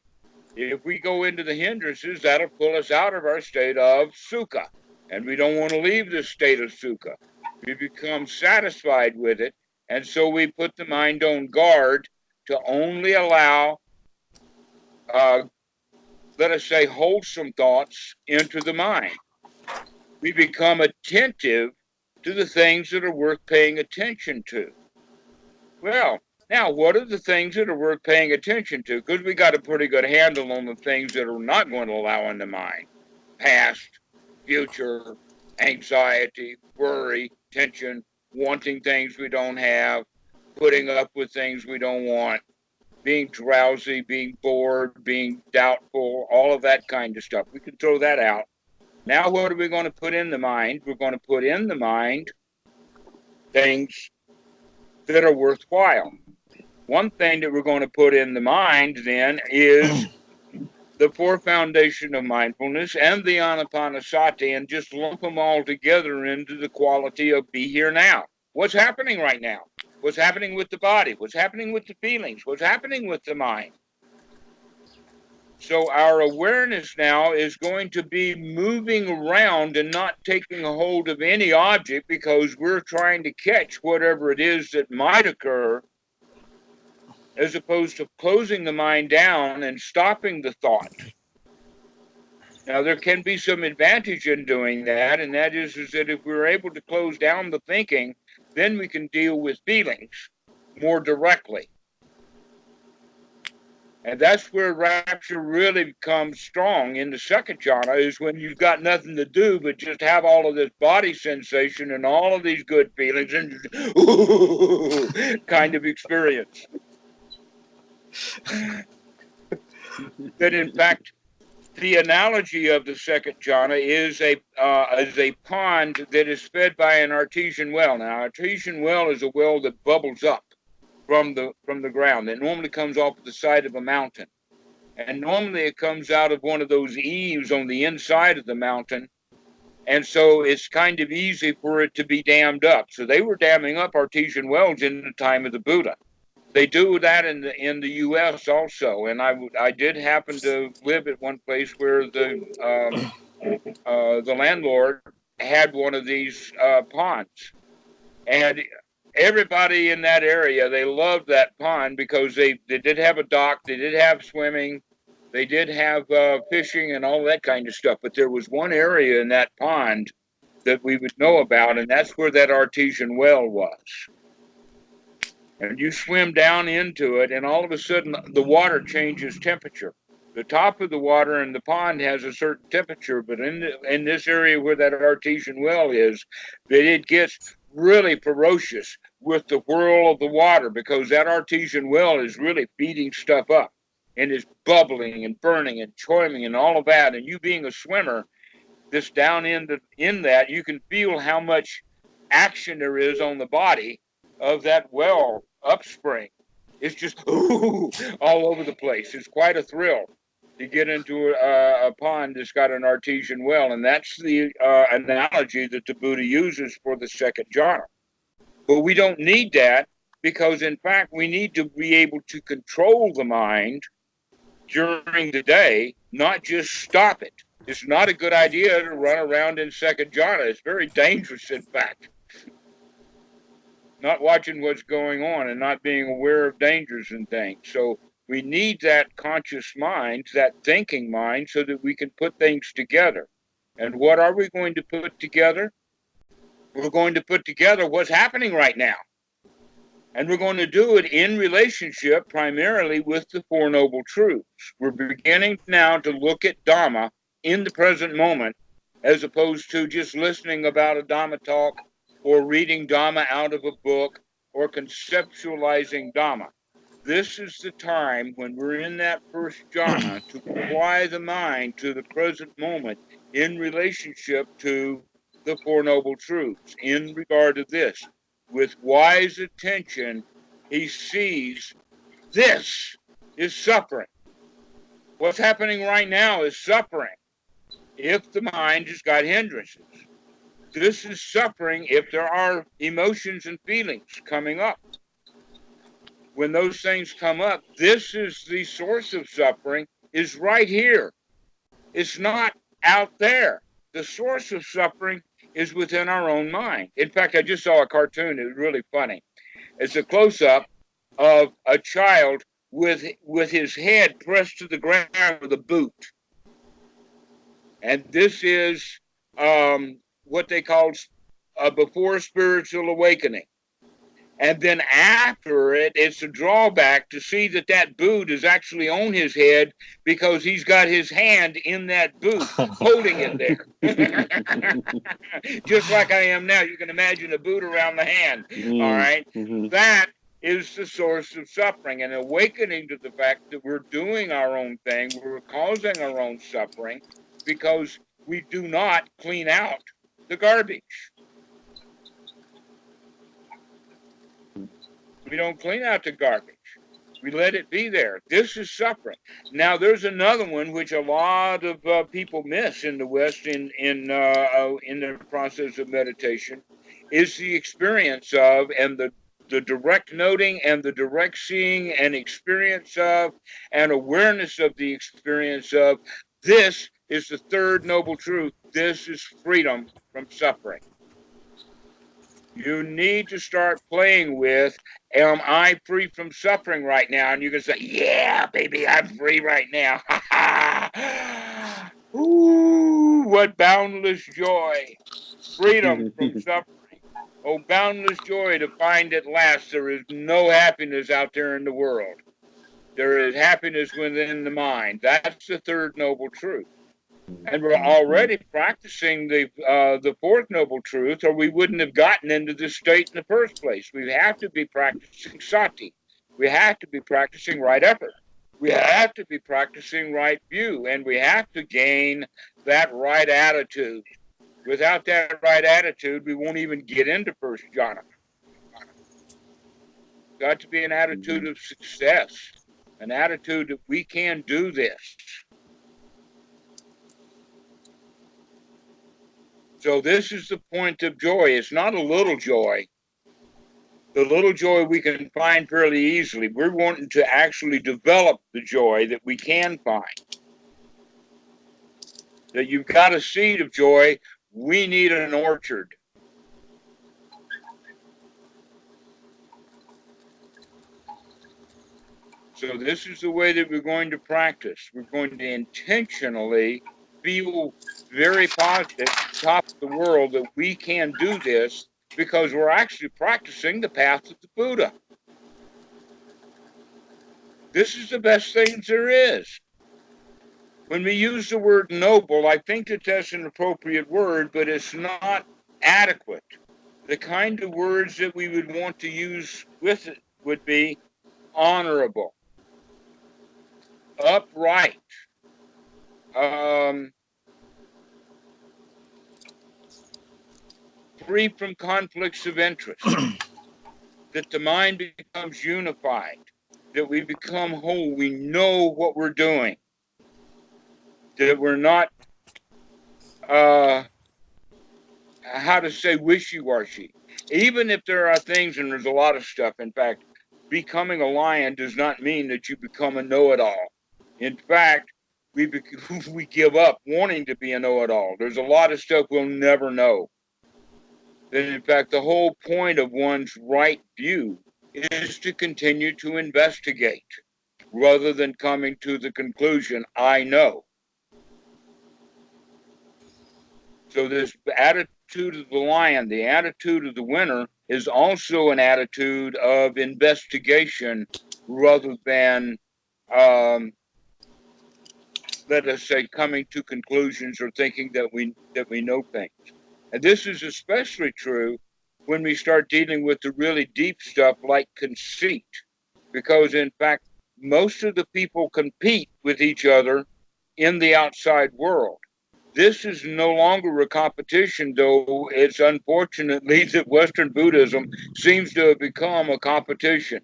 If we go into the hindrances, that'll pull us out of our state of Sukkha. And we don't want to leave this state of Sukkha. We become satisfied with it. And so we put the mind on guard to only allow, let us say, wholesome thoughts into the mind. We become attentive to the things that are worth paying attention to. Well, now, what are the things that are worth paying attention to? Because we got a pretty good handle on the things that are not going to allow in the mind. Past, future, anxiety, worry, tension, wanting things we don't have, putting up with things we don't want, being drowsy, being bored, being doubtful, all of that kind of stuff. We can throw that out. Now, what are we going to put in the mind? We're going to put in the mind things that are worthwhile. One thing that we're going to put in the mind then is the four foundation of mindfulness and the anapanasati, and just lump them all together into the quality of be here now. What's happening right now? What's happening with the body? What's happening with the feelings? What's happening with the mind? So our awareness now is going to be moving around and not taking a hold of any object, because we're trying to catch whatever it is that might occur, as opposed to closing the mind down and stopping the thought. Now, there can be some advantage in doing that, and that is that if we're able to close down the thinking, then we can deal with feelings more directly. And that's where rapture really becomes strong in the second jhana, is when you've got nothing to do but just have all of this body sensation and all of these good feelings and kind of experience. That in fact, the analogy of the second jhana is a pond that is fed by an artesian well. Now, an artesian well is a well that bubbles up from the ground. It normally comes off the side of a mountain. And normally it comes out of one of those eaves on the inside of the mountain. And so it's kind of easy for it to be dammed up. So they were damming up artesian wells in the time of the Buddha. They do that in the U.S. also, and I did happen to live at one place where the landlord had one of these ponds, and everybody in that area, they loved that pond because they did have a dock, they did have swimming, they did have fishing and all that kind of stuff. But there was one area in that pond that we would know about, and that's where that artesian well was. And you swim down into it, and all of a sudden, the water changes temperature. The top of the water in the pond has a certain temperature, but in this area where that artesian well is, that it gets really ferocious with the whirl of the water, because that artesian well is really feeding stuff up, and is bubbling and burning and choiling and all of that. And you being a swimmer, this down in that, you can feel how much action there is on the body of that well upspring. It's just all over the place. It's quite a thrill to get into a pond that's got an artesian well, and that's the analogy that the Buddha uses for the second jhana. But we don't need that, because in fact we need to be able to control the mind during the day, not just stop it. It's not a good idea to run around in second jhana. It's very dangerous, in fact. Not watching what's going on and not being aware of dangers and things. So we need that conscious mind, that thinking mind, so that we can put things together. And what are we going to put together? We're going to put together what's happening right now. And we're going to do it in relationship primarily with the Four Noble Truths. We're beginning now to look at Dhamma in the present moment, as opposed to just listening about a Dhamma talk or reading Dhamma out of a book or conceptualizing Dhamma. This is the time when we're in that first jhana to apply the mind to the present moment in relationship to the Four Noble Truths. In regard to this, with wise attention, he sees this is suffering. What's happening right now is suffering if the mind has got hindrances. This is suffering if there are emotions and feelings coming up. When those things come up, this is the source of suffering, is right here. It's not out there. The source of suffering is within our own mind. In fact, I just saw a cartoon. It was really funny. It's a close-up of a child with his head pressed to the ground with a boot. And this is what they call before spiritual awakening. And then after it, it's a drawback to see that that boot is actually on his head because he's got his hand in that boot, holding it there. Just like I am now. You can imagine a boot around the hand. All right? That is the source of suffering. And awakening to the fact that we're doing our own thing, we're causing our own suffering because we do not clean out the garbage. We don't clean out the garbage. We let it be there. This is suffering. Now, there's another one which a lot of people miss in the West in the process of meditation, is the experience of and the direct noting and the direct seeing and experience of and awareness of the experience of. This is the third noble truth. This is freedom from suffering. You need to start playing with, am I free from suffering right now? And you can say, yeah, baby, I'm free right now. Ooh, what boundless joy. Freedom from suffering. Oh, boundless joy to find at last there is no happiness out there in the world. There is happiness within the mind. That's the third noble truth. And we're already practicing the fourth noble truth, or we wouldn't have gotten into this state in the first place. We have to be practicing sati. We have to be practicing right effort. We have to be practicing right view, and we have to gain that right attitude. Without that right attitude, we won't even get into first jhana. Got to be an attitude of success, an attitude that we can do this. So this is the point of joy. It's not a little joy. The little joy we can find fairly easily. We're wanting to actually develop the joy that we can find. That you've got a seed of joy, we need an orchard. So this is the way that we're going to practice. We're going to intentionally feel very positive at the top of the world that we can do this because we're actually practicing the path of the Buddha. This is the best thing there is. When we use the word noble, I think that that's an appropriate word, but it's not adequate. The kind of words that we would want to use with it would be honorable, upright, free from conflicts of interest, that the mind becomes unified, that we become whole, we know what we're doing, that we're not, how to say, wishy-washy. Even if there are things, and there's a lot of stuff, in fact, becoming a lion does not mean that you become a know-it-all. In fact, we give up wanting to be a know-it-all. There's a lot of stuff we'll never know. That in fact, the whole point of one's right view is to continue to investigate rather than coming to the conclusion, I know. So this attitude of the lion, the attitude of the winner, is also an attitude of investigation rather than, let us say, coming to conclusions or thinking that we know things. And this is especially true when we start dealing with the really deep stuff like conceit, because in fact, most of the people compete with each other in the outside world. This is no longer a competition, though it's unfortunately that Western Buddhism seems to have become a competition.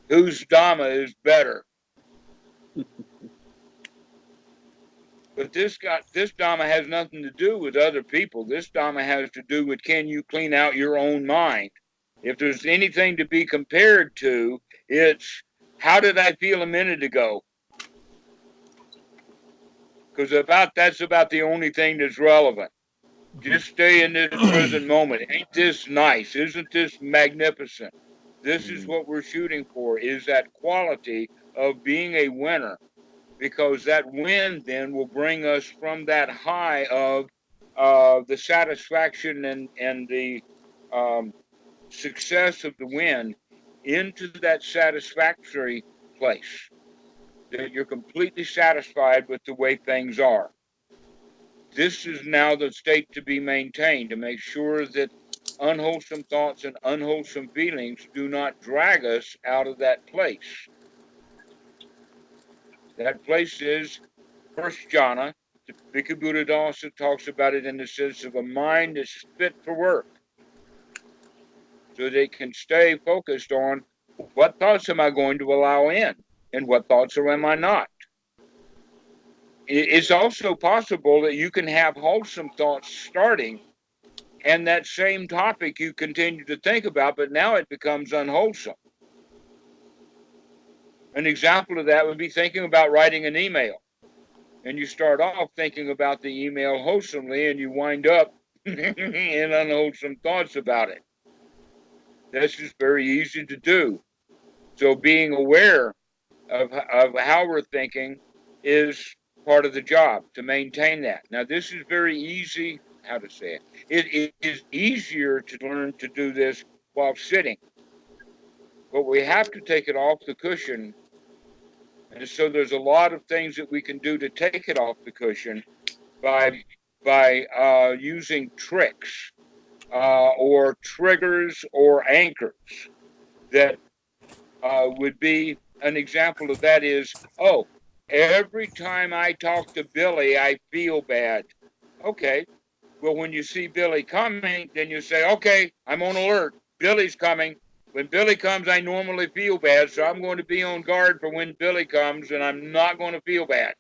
Whose Dhamma is better? But this Dhamma has nothing to do with other people. This Dhamma has to do with, can you clean out your own mind? If there's anything to be compared to, it's how did I feel a minute ago? Because that's about the only thing that's relevant. Just stay in this present moment. Ain't this nice? Isn't this magnificent? This is what we're shooting for, is that quality of being a winner. Because that win then will bring us from that high of the satisfaction and the success of the win into that satisfactory place, that you're completely satisfied with the way things are. This is now the state to be maintained, to make sure that unwholesome thoughts and unwholesome feelings do not drag us out of that place. That place is first jhana. The Bhikkhu Buddha also talks about it in the sense of a mind that's fit for work, so they can stay focused on what thoughts am I going to allow in and what thoughts am I not. It's also possible that you can have wholesome thoughts starting and that same topic you continue to think about, but now it becomes unwholesome. An example of that would be thinking about writing an email. And you start off thinking about the email wholesomely, and you wind up in unwholesome thoughts about it. That's just very easy to do. So being aware of how we're thinking is part of the job, to maintain that. Now, this is very easy, how to say it. It is easier to learn to do this while sitting. But we have to take it off the cushion. And so there's a lot of things that we can do to take it off the cushion by using tricks or triggers or anchors. That would be an example of that is, oh, every time I talk to Billy, I feel bad. Okay, well, when you see Billy coming, then you say, okay, I'm on alert. Billy's coming. When Billy comes, I normally feel bad, so I'm going to be on guard for when Billy comes, and I'm not going to feel bad.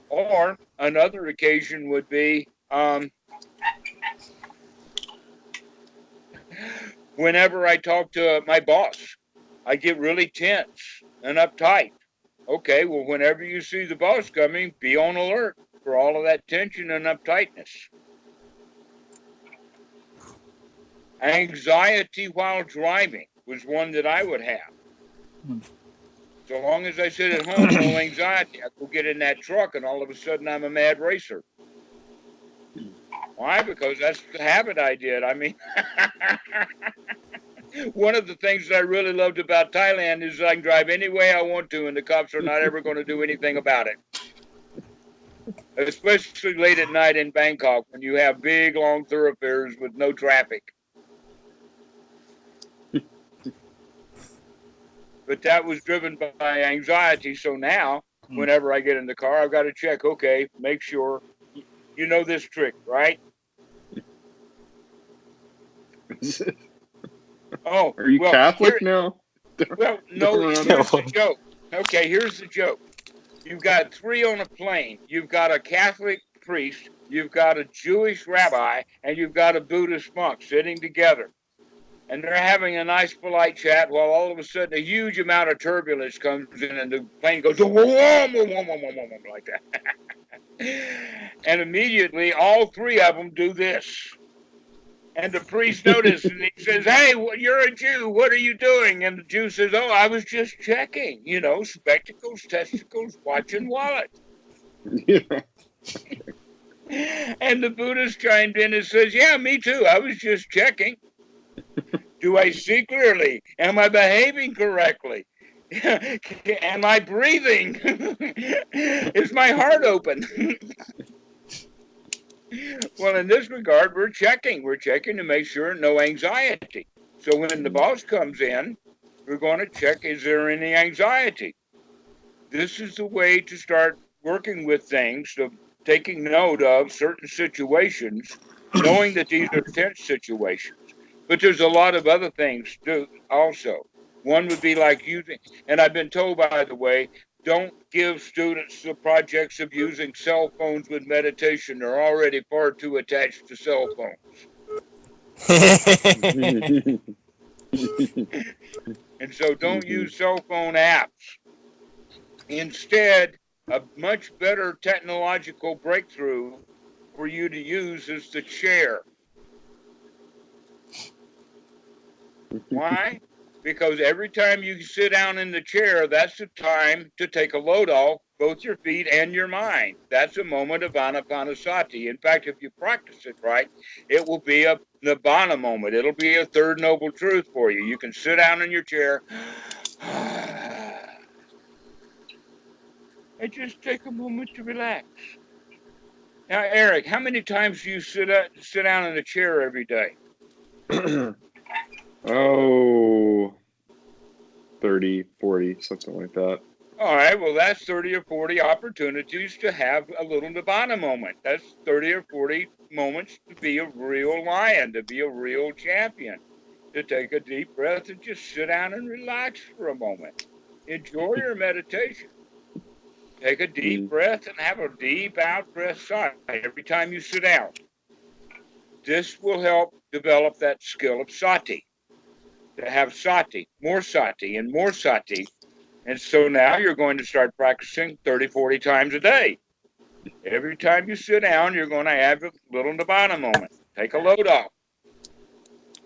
Or another occasion would be whenever I talk to my boss, I get really tense and uptight. Okay, well, whenever you see the boss coming, be on alert for all of that tension and uptightness. Anxiety while driving was one that I would have. So long as I sit at home, no anxiety. I go get in that truck, and all of a sudden, I'm a mad racer. Why? Because that's the habit I did. I mean, one of the things that I really loved about Thailand is I can drive any way I want to, and the cops are not ever going to do anything about it. Especially late at night in Bangkok, when you have big, long thoroughfares with no traffic. But that was driven by anxiety. So now, whenever I get in the car, I've got to check, okay, make sure you know this trick, right? Oh, are you Catholic now? Well, no, here's the joke. Okay, here's the joke. You've got three on a plane. You've got a Catholic priest, you've got a Jewish rabbi, and you've got a Buddhist monk sitting together. And they're having a nice, polite chat while all of a sudden a huge amount of turbulence comes in and the plane goes like that. And immediately all three of them do this. And the priest notices and he says, hey, you're a Jew. What are you doing? And the Jew says, oh, I was just checking, spectacles, testicles, watch and wallet. Yeah. And the Buddhist chimed in and says, yeah, me too. I was just checking. Do I see clearly? Am I behaving correctly? Am I breathing? Is my heart open? Well, in this regard, we're checking. We're checking to make sure no anxiety. So when the boss comes in, we're going to check, is there any anxiety? This is the way to start working with things, of taking note of certain situations, knowing that these are tense situations. But there's a lot of other things too also. One would be like using, and I've been told, by the way, don't give students the projects of using cell phones with meditation. They're already far too attached to cell phones. And so don't use cell phone apps. Instead, a much better technological breakthrough for you to use is the chair. Why? Because every time you sit down in the chair, that's the time to take a load off both your feet and your mind. That's a moment of anapanasati. In fact, if you practice it right, it will be a nibbana moment. It'll be a third noble truth for you. You can sit down in your chair and just take a moment to relax. Now, Eric, how many times do you sit down in a chair every day? Oh, 30, 40, something like that. All right, well, that's 30 or 40 opportunities to have a little nibbana moment. That's 30 or 40 moments to be a real lion, to be a real champion, to take a deep breath and just sit down and relax for a moment. Enjoy your meditation. Take a deep breath and have a deep out-breath sigh every time you sit down. This will help develop that skill of sati, to have sati, and more sati. And so now you're going to start practicing 30, 40 times a day. Every time you sit down, you're going to have a little nibbana moment. Take a load off.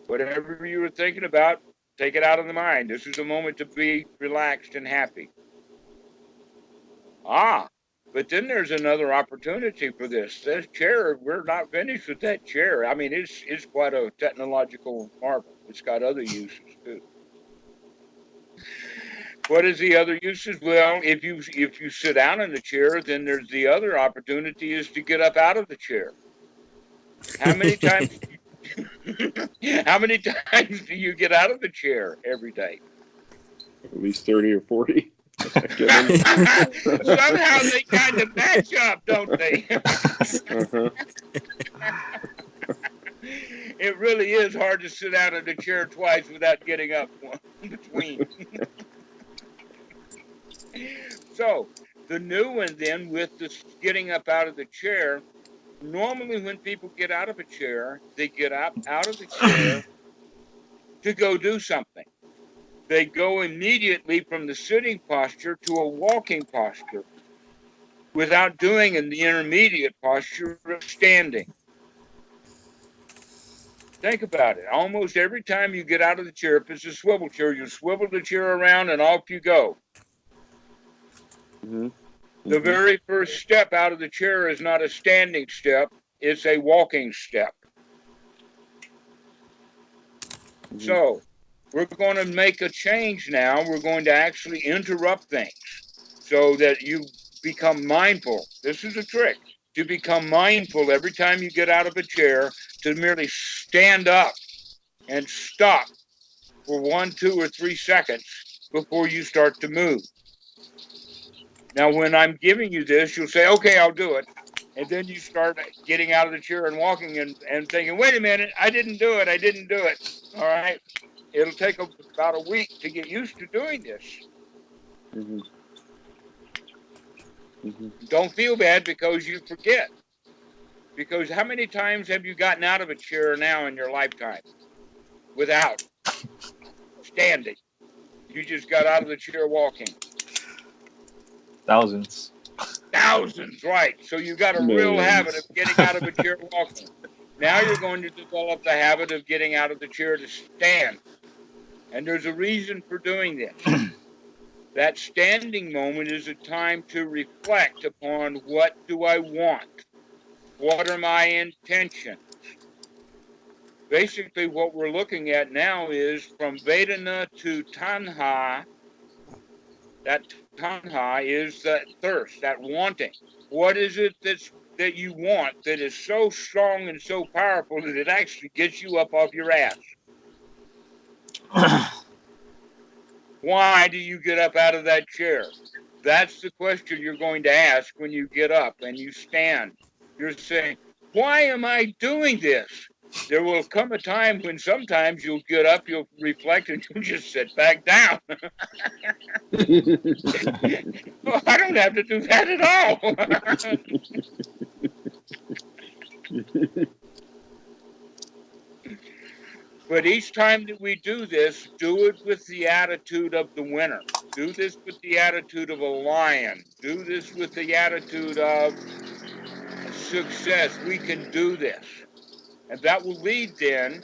Whatever you were thinking about, take it out of the mind. This is a moment to be relaxed and happy. But then there's another opportunity for this. This chair, we're not finished with that chair. I mean, it's quite a technological marvel. It's got other uses too. What is the other uses? Well, if you sit down in the chair, then there's the other opportunity is to get up out of the chair. How many times? How many times do you get out of the chair every day? At least 30 or 40. Somehow they kind of match up, don't they? It really is hard to sit out in the chair twice without getting up in between. So the new one then, with this getting up out of the chair, normally when people get out of a chair, they get up out of the chair to go do something. They go immediately from the sitting posture to a walking posture without doing in the intermediate posture of standing. Think about it. Almost every time you get out of the chair, if it's a swivel chair, you swivel the chair around and off you go. The very first step out of the chair is not a standing step, it's a walking step. So we're going to make a change now. We're going to actually interrupt things so that you become mindful. This is a trick, to become mindful every time you get out of a chair, to merely stand up and stop for 1, 2, or 3 seconds before you start to move. Now, when I'm giving you this, you'll say, okay, I'll do it. And then you start getting out of the chair and walking and thinking, wait a minute, I didn't do it. All right. It'll take about a week to get used to doing this. Don't feel bad because you forget. Because how many times have you gotten out of a chair now in your lifetime without standing? You just got out of the chair walking. Thousands, right. So you got a real habit of getting out of a chair walking. Now you're going to develop the habit of getting out of the chair to stand. And there's a reason for doing this. That standing moment is a time to reflect upon, what do I want? What are my intentions? Basically, what we're looking at now is from Vedana to Tanha. That Tanha is that thirst, that wanting. What is it that you want that is so strong and so powerful that it actually gets you up off your ass? Why do you get up out of that chair? That's the question you're going to ask when you get up and you stand. You're saying, why am I doing this? There will come a time when sometimes you'll get up, you'll reflect, and you'll just sit back down. Well, I don't have to do that at all. But each time that we do this, do it with the attitude of the winner. Do this with the attitude of a lion. Do this with the attitude of success. We can do this. And that will lead then,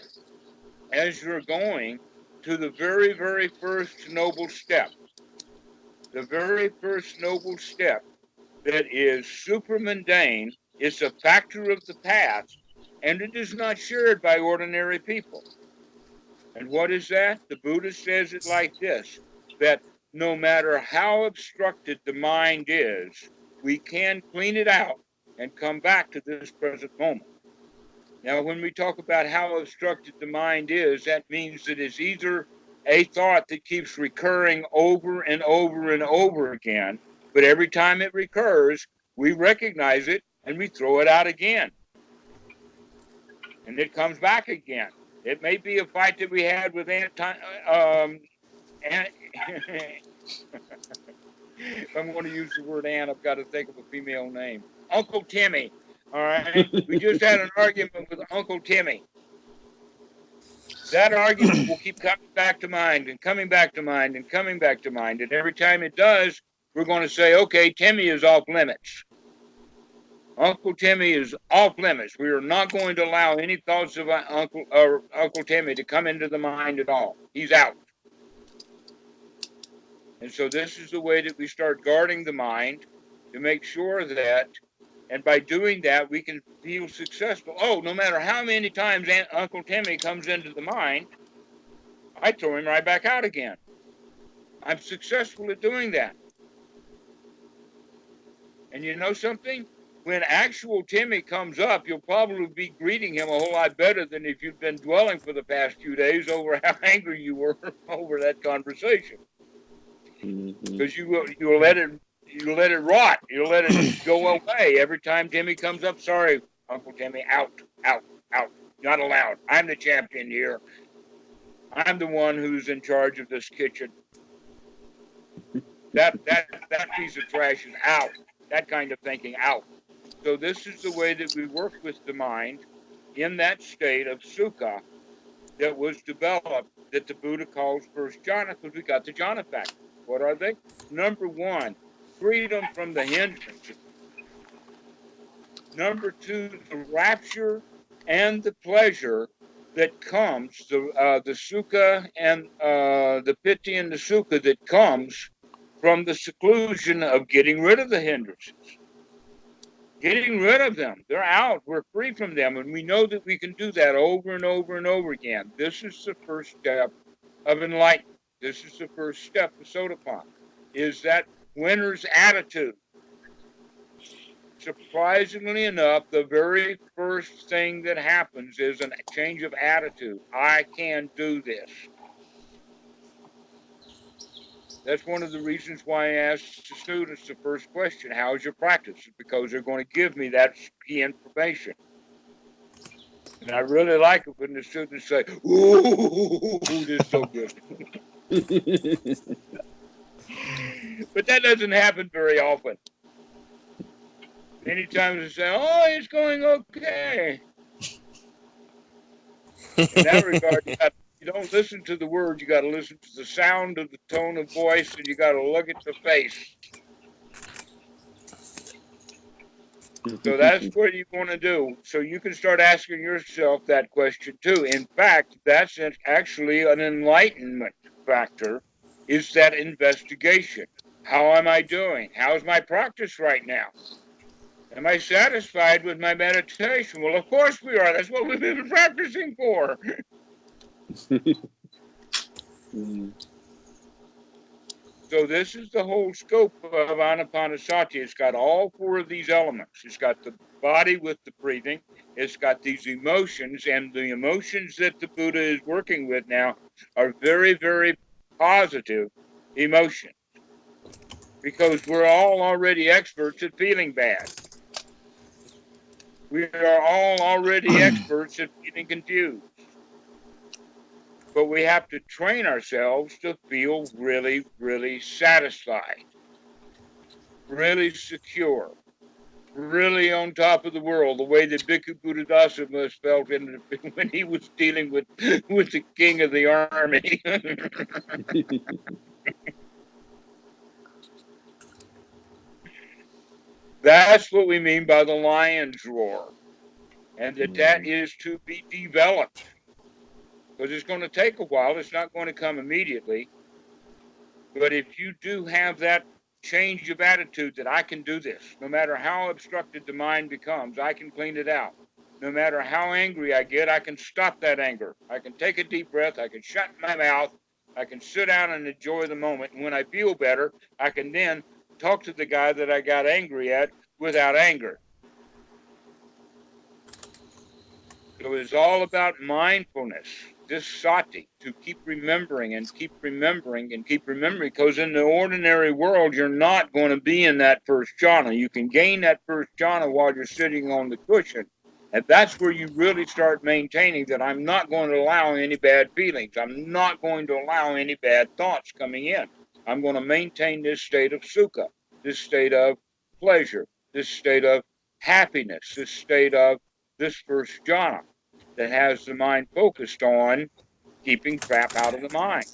as you're going, to the very, very first noble step. The very first noble step that is super mundane, is a factor of the past, and it is not shared by ordinary people. And what is that? The Buddha says it like this, that no matter how obstructed the mind is, we can clean it out and come back to this present moment. Now, when we talk about how obstructed the mind is, that means that it's either a thought that keeps recurring over and over and over again, but every time it recurs, we recognize it and we throw it out again. And it comes back again. It may be a fight that we had with if I'm going to use the word Ann, I've got to think of a female name. Uncle Timmy. All right. We just had an argument with Uncle Timmy. That argument will keep coming back to mind and coming back to mind and coming back to mind. And every time it does, we're going to say, okay, Timmy is off limits. Uncle Timmy is off limits. We are not going to allow any thoughts of Uncle Timmy to come into the mind at all. He's out. And so this is the way that we start guarding the mind to make sure that, and by doing that, we can feel successful. Oh, no matter how many times Uncle Timmy comes into the mind, I throw him right back out again. I'm successful at doing that. And you know something? When actual Timmy comes up, you'll probably be greeting him a whole lot better than if you've been dwelling for the past few days over how angry you were over that conversation. Because you let it rot. You'll let it go away every time Timmy comes up. Sorry, Uncle Timmy, out. Not allowed. I'm the champion here. I'm the one who's in charge of this kitchen. That piece of trash is out. That kind of thinking out. So this is the way that we work with the mind in that state of Sukkha that was developed, that the Buddha calls first jhana, because we got the jhana factor. What are they? Number one, freedom from the hindrances. Number two, the rapture and the pleasure that comes, the Sukkha and the Piti and the Sukkha that comes from the seclusion of getting rid of the hindrances. Getting rid of them. They're out. We're free from them. And we know that we can do that over and over and over again. This is the first step of enlightenment. This is the first step of Sotapanna, is that winner's attitude. Surprisingly enough, the very first thing that happens is a change of attitude. I can do this. That's one of the reasons why I ask the students the first question, how's your practice? Because they're going to give me that key information. And I really like it when the students say, ooh, this is so good. But that doesn't happen very often. Many times they say, oh, it's going okay. In that regard, you don't listen to the words, you got to listen to the sound of the tone of voice, and you got to look at the face. So that's what you want to do. So you can start asking yourself that question too. In fact, that's actually an enlightenment factor, is that investigation. How am I doing? How's my practice right now? Am I satisfied with my meditation? Well, of course we are. That's what we've been practicing for. So this is the whole scope of Anapanasati. It's got all four of these elements. It's got the body with the breathing. It's got these emotions, and the emotions that the Buddha is working with now are very, very positive emotions, because we're all already experts at feeling bad. We are all already experts at feeling confused. But we have to train ourselves to feel really, really satisfied, really secure, really on top of the world, the way that Bhikkhu Buddhadasa must felt when he was dealing with the king of the army. That's what we mean by the lion's roar, and that is to be developed. Because it's going to take a while. It's not going to come immediately. But if you do have that change of attitude that I can do this, no matter how obstructed the mind becomes, I can clean it out. No matter how angry I get, I can stop that anger. I can take a deep breath. I can shut my mouth. I can sit down and enjoy the moment. And when I feel better, I can then talk to the guy that I got angry at without anger. So it's all about mindfulness, this sati, to keep remembering and keep remembering and keep remembering, because in the ordinary world, you're not going to be in that first jhana. You can gain that first jhana while you're sitting on the cushion. And that's where you really start maintaining that I'm not going to allow any bad feelings. I'm not going to allow any bad thoughts coming in. I'm going to maintain this state of sukha, this state of pleasure, this state of happiness, this state of this first jhana that has the mind focused on keeping crap out of the mind.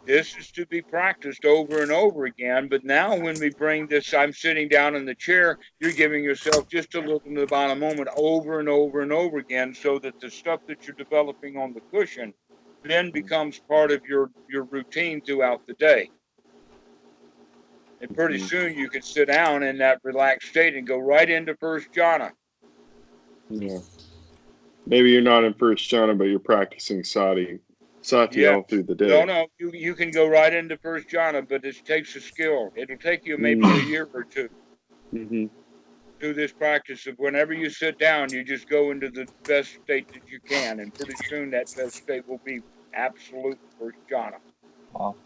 This is to be practiced over and over again. But now when we bring this, I'm sitting down in the chair, you're giving yourself just a look into the bottom moment over and over and over again, so that the stuff that you're developing on the cushion then becomes part of your routine throughout the day. And pretty soon you can sit down in that relaxed state and go right into first jhana. Yeah. Maybe you're not in first jhana, but you're practicing sati all through the day. No, you can go right into first jhana, but it takes a skill. It'll take you maybe a year or two. Do this practice of whenever you sit down, you just go into the best state that you can, and pretty soon that best state will be absolute first jhana. Wow.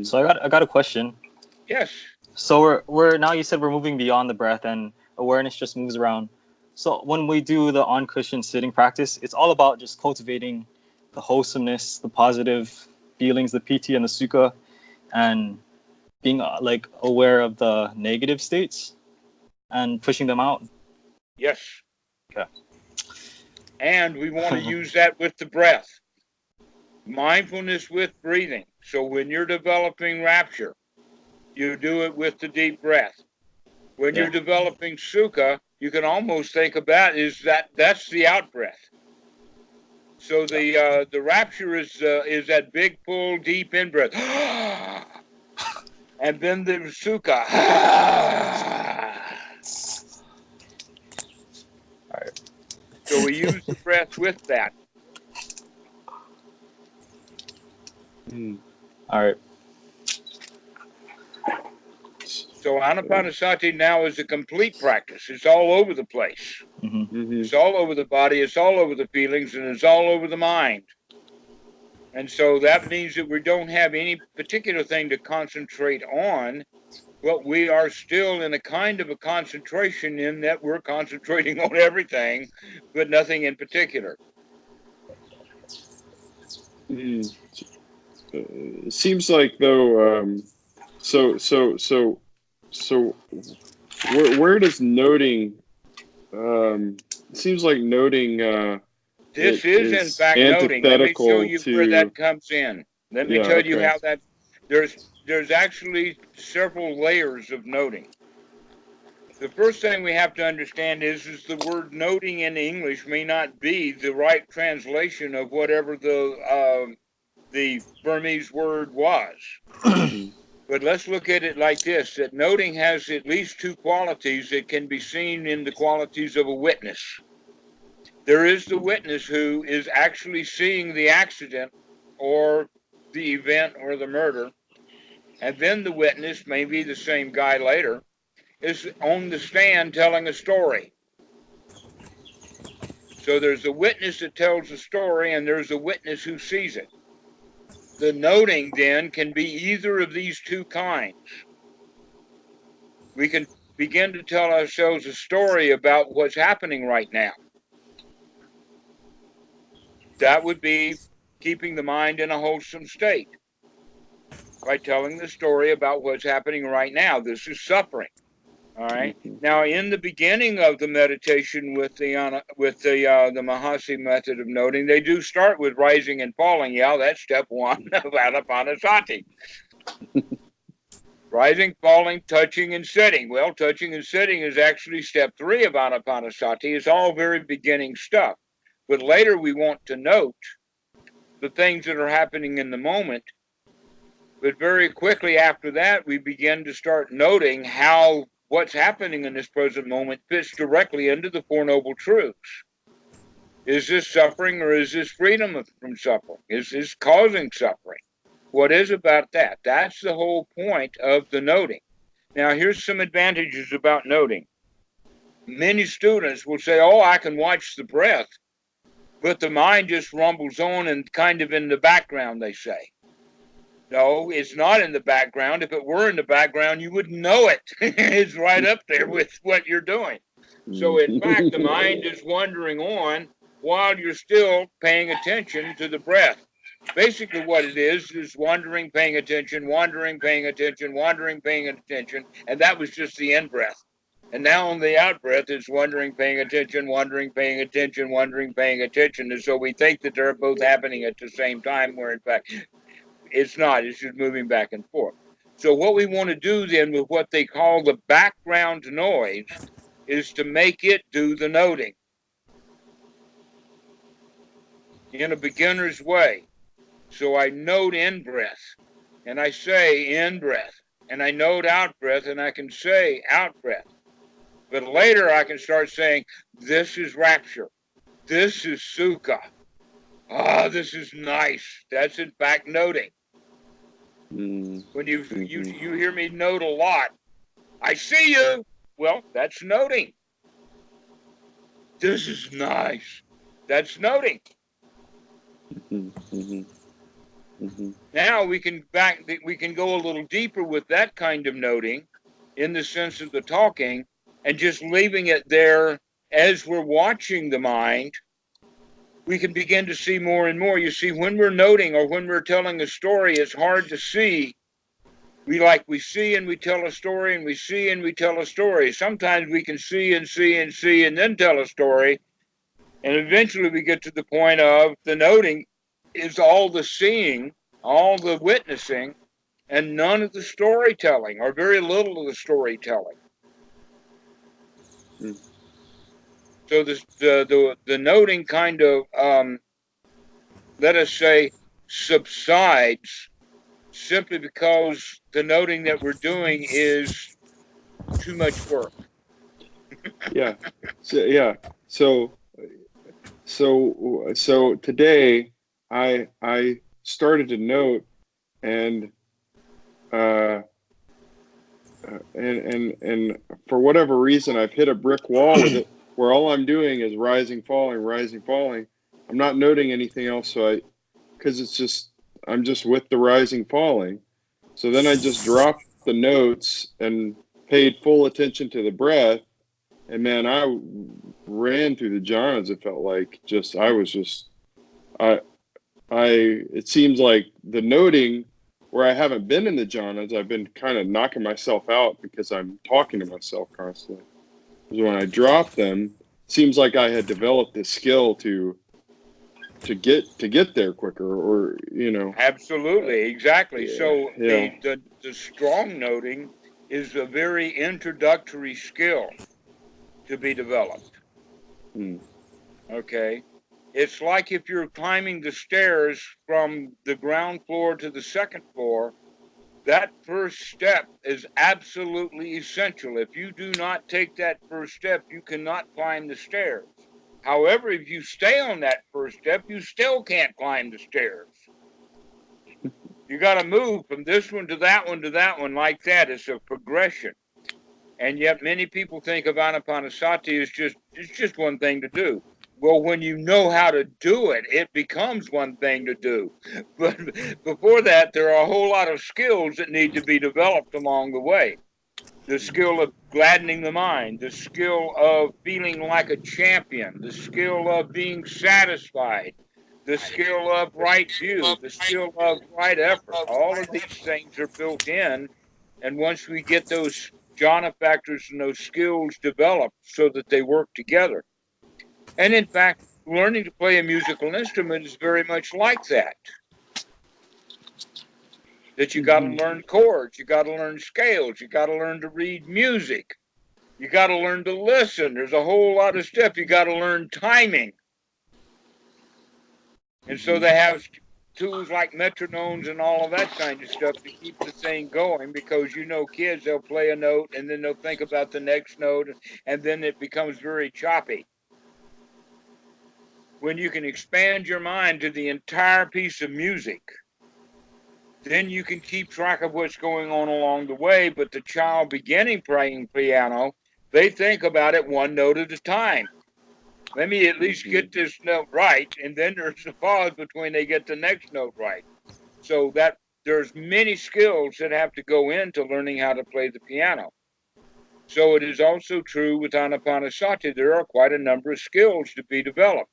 So I got a question. Yes. So we're now, you said we're moving beyond the breath and awareness just moves around. So when we do the on cushion sitting practice, it's all about just cultivating the wholesomeness, the positive feelings, the piti and the sukha, and being like aware of the negative states and pushing them out. Yes. Okay. And we want to use that with the breath. Mindfulness with breathing. So when you're developing rapture, you do it with the deep breath. When you're developing sukha, you can almost think about that's the out breath. So the rapture is that big, full, deep in breath, and then the sukha. All right. So we use the breath with that. All right. So Anapanasati now is a complete practice. It's all over the place. It's all over the body. It's all over the feelings, and it's all over the mind. And so that means that we don't have any particular thing to concentrate on, but we are still in a kind of a concentration in that we're concentrating on everything, but nothing in particular. It seems like though, so where does noting? It seems like noting. This is in fact noting. Let me show you where that comes in. Let me tell you how that. There's actually several layers of noting. The first thing we have to understand is the word noting in English may not be the right translation of whatever the Burmese word was. But let's look at it like this, that noting has at least two qualities that can be seen in the qualities of a witness. There is the witness who is actually seeing the accident or the event or the murder, and then the witness, maybe the same guy later, is on the stand telling a story. So there's a witness that tells a story, and there's a witness who sees it. The noting then can be either of these two kinds. We can begin to tell ourselves a story about what's happening right now. That would be keeping the mind in a wholesome state by telling the story about what's happening right now. This is suffering. All right. Now, in the beginning of the meditation with the Mahasi method of noting, they do start with rising and falling. Yeah, that's step one of Anapanasati. Rising, falling, touching, and sitting. Well, touching and sitting is actually step 3 of Anapanasati. It's all very beginning stuff. But later we want to note the things that are happening in the moment. But very quickly after that, we begin to start noting how what's happening in this present moment fits directly into the Four Noble Truths. Is this suffering or is this freedom from suffering? Is this causing suffering? What is about that? That's the whole point of the noting. Now, here's some advantages about noting. Many students will say, oh, I can watch the breath, but the mind just rumbles on and kind of in the background, they say. No, it's not in the background. If it were in the background, you wouldn't know it. It's right up there with what you're doing. So, in fact, the mind is wandering on while you're still paying attention to the breath. Basically, what it is wandering, paying attention, wandering, paying attention, wandering, paying attention. And that was just the in breath. And now on the out breath, it's wandering, paying attention, wandering, paying attention, wandering, paying attention. And so we think that they're both happening at the same time, where in fact, it's not. It's just moving back and forth. So what we want to do then with what they call the background noise is to make it do the noting in a beginner's way. So I note in breath, and I say in breath, and I note out breath, and I can say out breath. But later I can start saying, this is rapture. This is Sukkha. Ah, this is nice. That's in fact noting. When you hear me note a lot, I see you. Well, that's noting. This is nice. That's noting. Now we can go a little deeper with that kind of noting in the sense of the talking and just leaving it there as we're watching the mind. We can begin to see more and more. You see, when we're noting or when we're telling a story, it's hard to see. We see and we tell a story, and we see and we tell a story. Sometimes we can see and see and see and then tell a story. And eventually we get to the point of the noting is all the seeing, all the witnessing, and none of the storytelling, or very little of the storytelling. So the noting kind of, let us say, subsides simply because the noting that we're doing is too much work. Yeah. So today I started to note and for whatever reason I've hit a brick wall with it where all I'm doing is rising, falling. I'm not noting anything else, because I'm just with the rising, falling. So then I just dropped the notes and paid full attention to the breath. And man, I ran through the jhanas. It felt like it seems like the noting where I haven't been in the jhanas, I've been kind of knocking myself out because I'm talking to myself constantly. Because when I drop them, it seems like I had developed this skill to get there quicker, or Absolutely, exactly. Yeah, So yeah. the strong noting is a very introductory skill to be developed. Okay, it's like if you're climbing the stairs from the ground floor to the second floor, That first step is absolutely essential. If you do not take that first step, you cannot climb the stairs. However, if you stay on that first step, you still can't climb the stairs. You got to move from this one to that one to that one like that. It's a progression. And yet many people think of Anapanasati as just one thing to do. Well, when you know how to do it, it becomes one thing to do. But before that, there are a whole lot of skills that need to be developed along the way. The skill of gladdening the mind, the skill of feeling like a champion, the skill of being satisfied, the skill of right view, the skill of right effort. All of these things are built in. And once we get those jhana factors and those skills developed so that they work together. And in fact, learning to play a musical instrument is very much like that. That you got to learn chords, you got to learn scales, you got to learn to read music, you got to learn to listen. There's a whole lot of stuff. You got to learn timing. And so they have tools like metronomes and all of that kind of stuff to keep the thing going, because kids, they'll play a note and then they'll think about the next note, and then it becomes very choppy. When you can expand your mind to the entire piece of music, then you can keep track of what's going on along the way. But the child beginning playing piano, they think about it one note at a time. Let me at least get this note right, and then there's a pause between they get the next note right. So that there's many skills that have to go into learning how to play the piano. So it is also true with Anapanasati. There are quite a number of skills to be developed.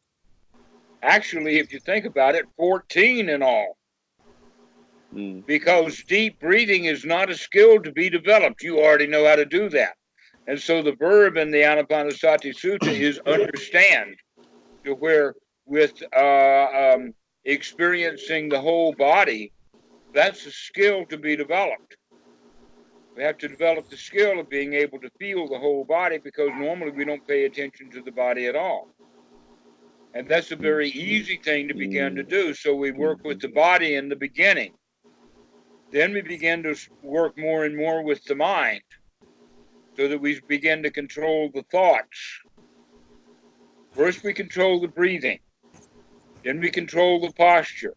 Actually, if you think about it, 14 in all. Because deep breathing is not a skill to be developed. You already know how to do that. And so the verb in the Anapanasati Sutta is understand, to where with experiencing the whole body, that's a skill to be developed. We have to develop the skill of being able to feel the whole body, because normally we don't pay attention to the body at all. And that's a very easy thing to begin to do. So we work with the body in the beginning. Then we begin to work more and more with the mind, so that we begin to control the thoughts. First, we control the breathing. Then we control the posture.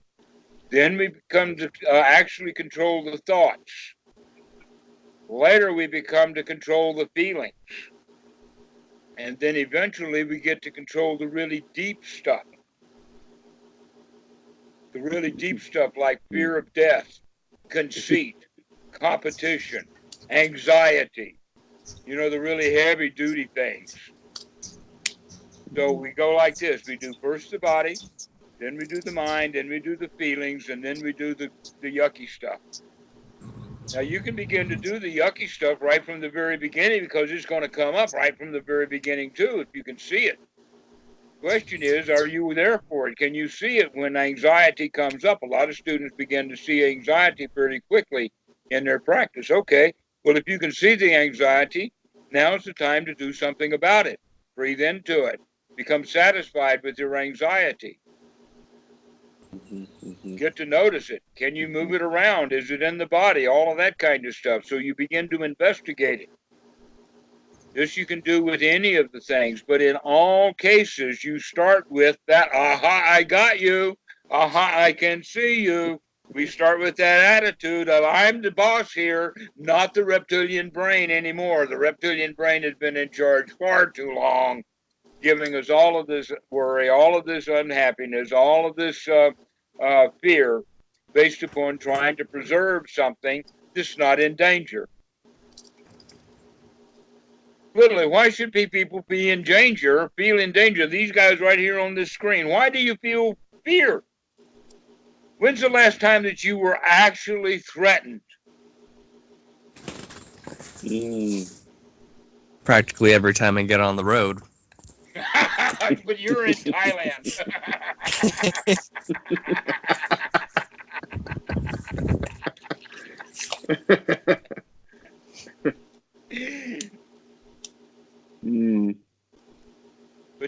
Then we become to actually control the thoughts. Later, we become to control the feelings. And then eventually, we get to control the really deep stuff. The really deep stuff like fear of death, conceit, competition, anxiety. The really heavy-duty things. So we go like this. We do first the body, then we do the mind, then we do the feelings, and then we do the yucky stuff. Now, you can begin to do the yucky stuff right from the very beginning, because it's going to come up right from the very beginning, too, if you can see it. The question is, are you there for it? Can you see it when anxiety comes up? A lot of students begin to see anxiety pretty quickly in their practice. Okay, well, if you can see the anxiety, now's the time to do something about it. Breathe into it. Become satisfied with your anxiety. Get to notice it. Can you move it around? Is it in the body? All of that kind of stuff. So you begin to investigate it. This you can do with any of the things, but in all cases, you start with that, aha, I got you. Aha, I can see you. We start with that attitude of, I'm the boss here, not the reptilian brain anymore. The reptilian brain has been in charge far too long, giving us all of this worry, all of this unhappiness, all of this fear, based upon trying to preserve something that's not in danger. Literally, why should people be in danger, feel in danger? These guys right here on this screen, why do you feel fear? When's the last time that you were actually threatened? Practically every time I get on the road. But you're in Thailand.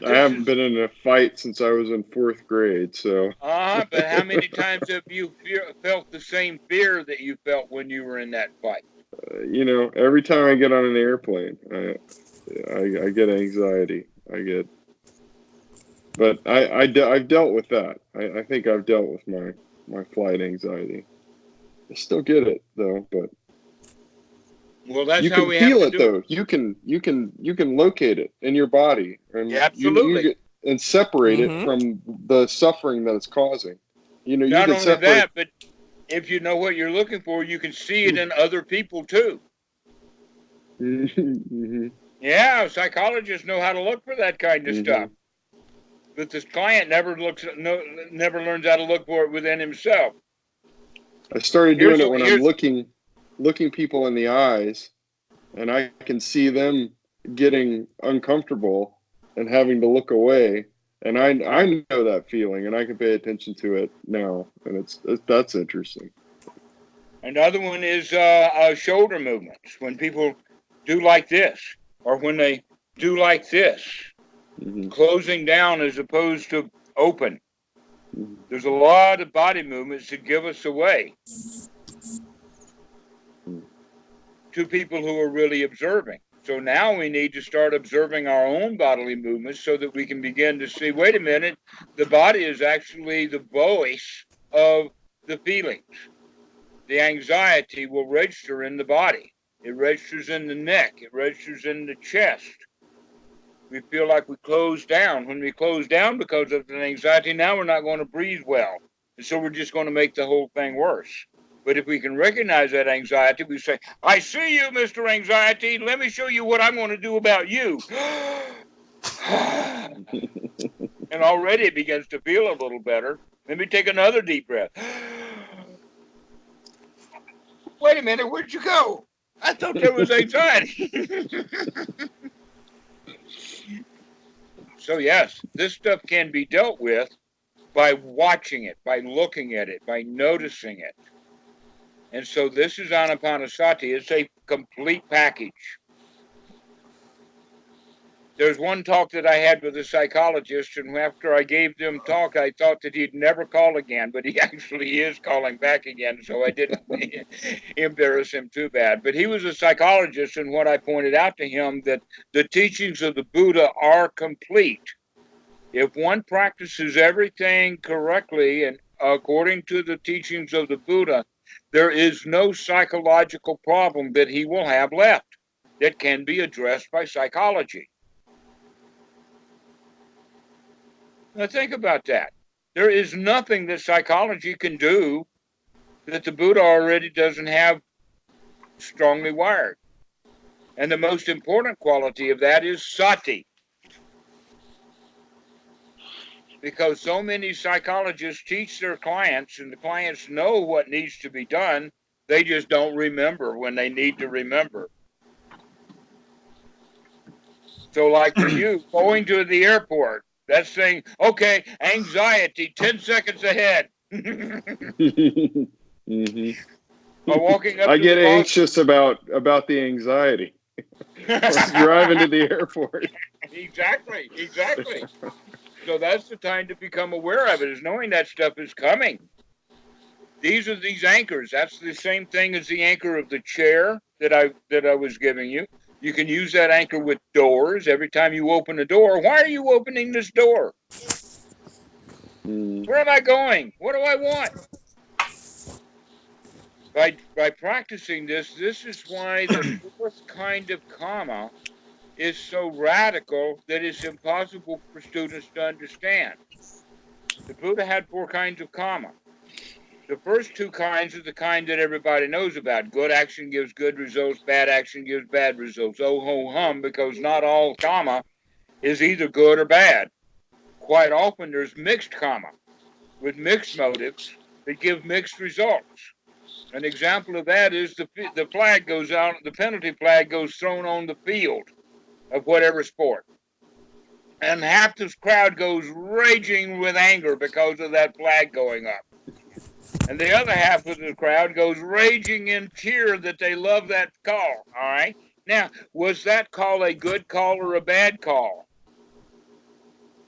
I haven't been in a fight since I was in 4th grade, so. not, but how many times have you felt the same fear that you felt when you were in that fight? Every time I get on an airplane, I get anxiety. But I've dealt with that. I think I've dealt with my flight anxiety. I still get it though, but well, that's you how can we feel have to it do though. You can locate it in your body, and it. Absolutely. and separate it Mhm. from the suffering that it's causing. You Not can only separate. that, but if you know what you're looking for, you can see it in other people too. Mm-hmm. Yeah, psychologists know how to look for that kind of stuff. But this client never learns how to look for it within himself. I started doing it when I'm looking people in the eyes, and I can see them getting uncomfortable and having to look away, and I know that feeling, and I can pay attention to it now, and that's interesting. Another one is shoulder movements, when people do like this, or when they do like this, closing down as opposed to open. There's a lot of body movements that give us away to people who are really observing. So now we need to start observing our own bodily movements so that we can begin to see, wait a minute, the body is actually the voice of the feelings. The anxiety will register in the body. It registers in the neck. It registers in the chest. We feel like we close down. When we close down because of the anxiety, now we're not going to breathe well. And so we're just going to make the whole thing worse. But if we can recognize that anxiety, we say, I see you, Mr. Anxiety. Let me show you what I'm going to do about you. And already it begins to feel a little better. Let me take another deep breath. Wait a minute, where'd you go? I thought there was anxiety. So yes, this stuff can be dealt with by watching it, by looking at it, by noticing it. And so this is Anapanasati. It's a complete package. There's one talk that I had with a psychologist, and after I gave them talk, I thought that he'd never call again, but he actually is calling back again, so I didn't embarrass him too bad. But he was a psychologist, and what I pointed out to him, that the teachings of the Buddha are complete. If one practices everything correctly and according to the teachings of the Buddha, there is no psychological problem that he will have left that can be addressed by psychology. Now think about that. There is nothing that psychology can do that the Buddha already doesn't have strongly wired. And the most important quality of that is sati. Because so many psychologists teach their clients, and the clients know what needs to be done, they just don't remember when they need to remember. So like for you, going to the airport, that's saying, okay, anxiety, 10 seconds ahead. Or walking up I to get the anxious about the anxiety. Driving to the airport. Exactly. So that's the time to become aware of it, is knowing that stuff is coming. These are these anchors. That's the same thing as the anchor of the chair that I was giving you. You can use that anchor with doors. Every time you open a door, why are you opening this door? Where am I going? What do I want? By practicing this is why the fourth kind of karma is so radical that it's impossible for students to understand. The Buddha had 4 kinds of karma. The first 2 kinds are the kind that everybody knows about. Good action gives good results, bad action gives bad results. Oh ho hum, because not all karma is either good or bad. Quite often there's mixed karma with mixed motives that give mixed results. An example of that is the flag goes out, the penalty flag goes thrown on the field of whatever sport. And half this crowd goes raging with anger because of that flag going up. And the other half of the crowd goes raging in tear that they love that call. All right. Now, was that call a good call or a bad call?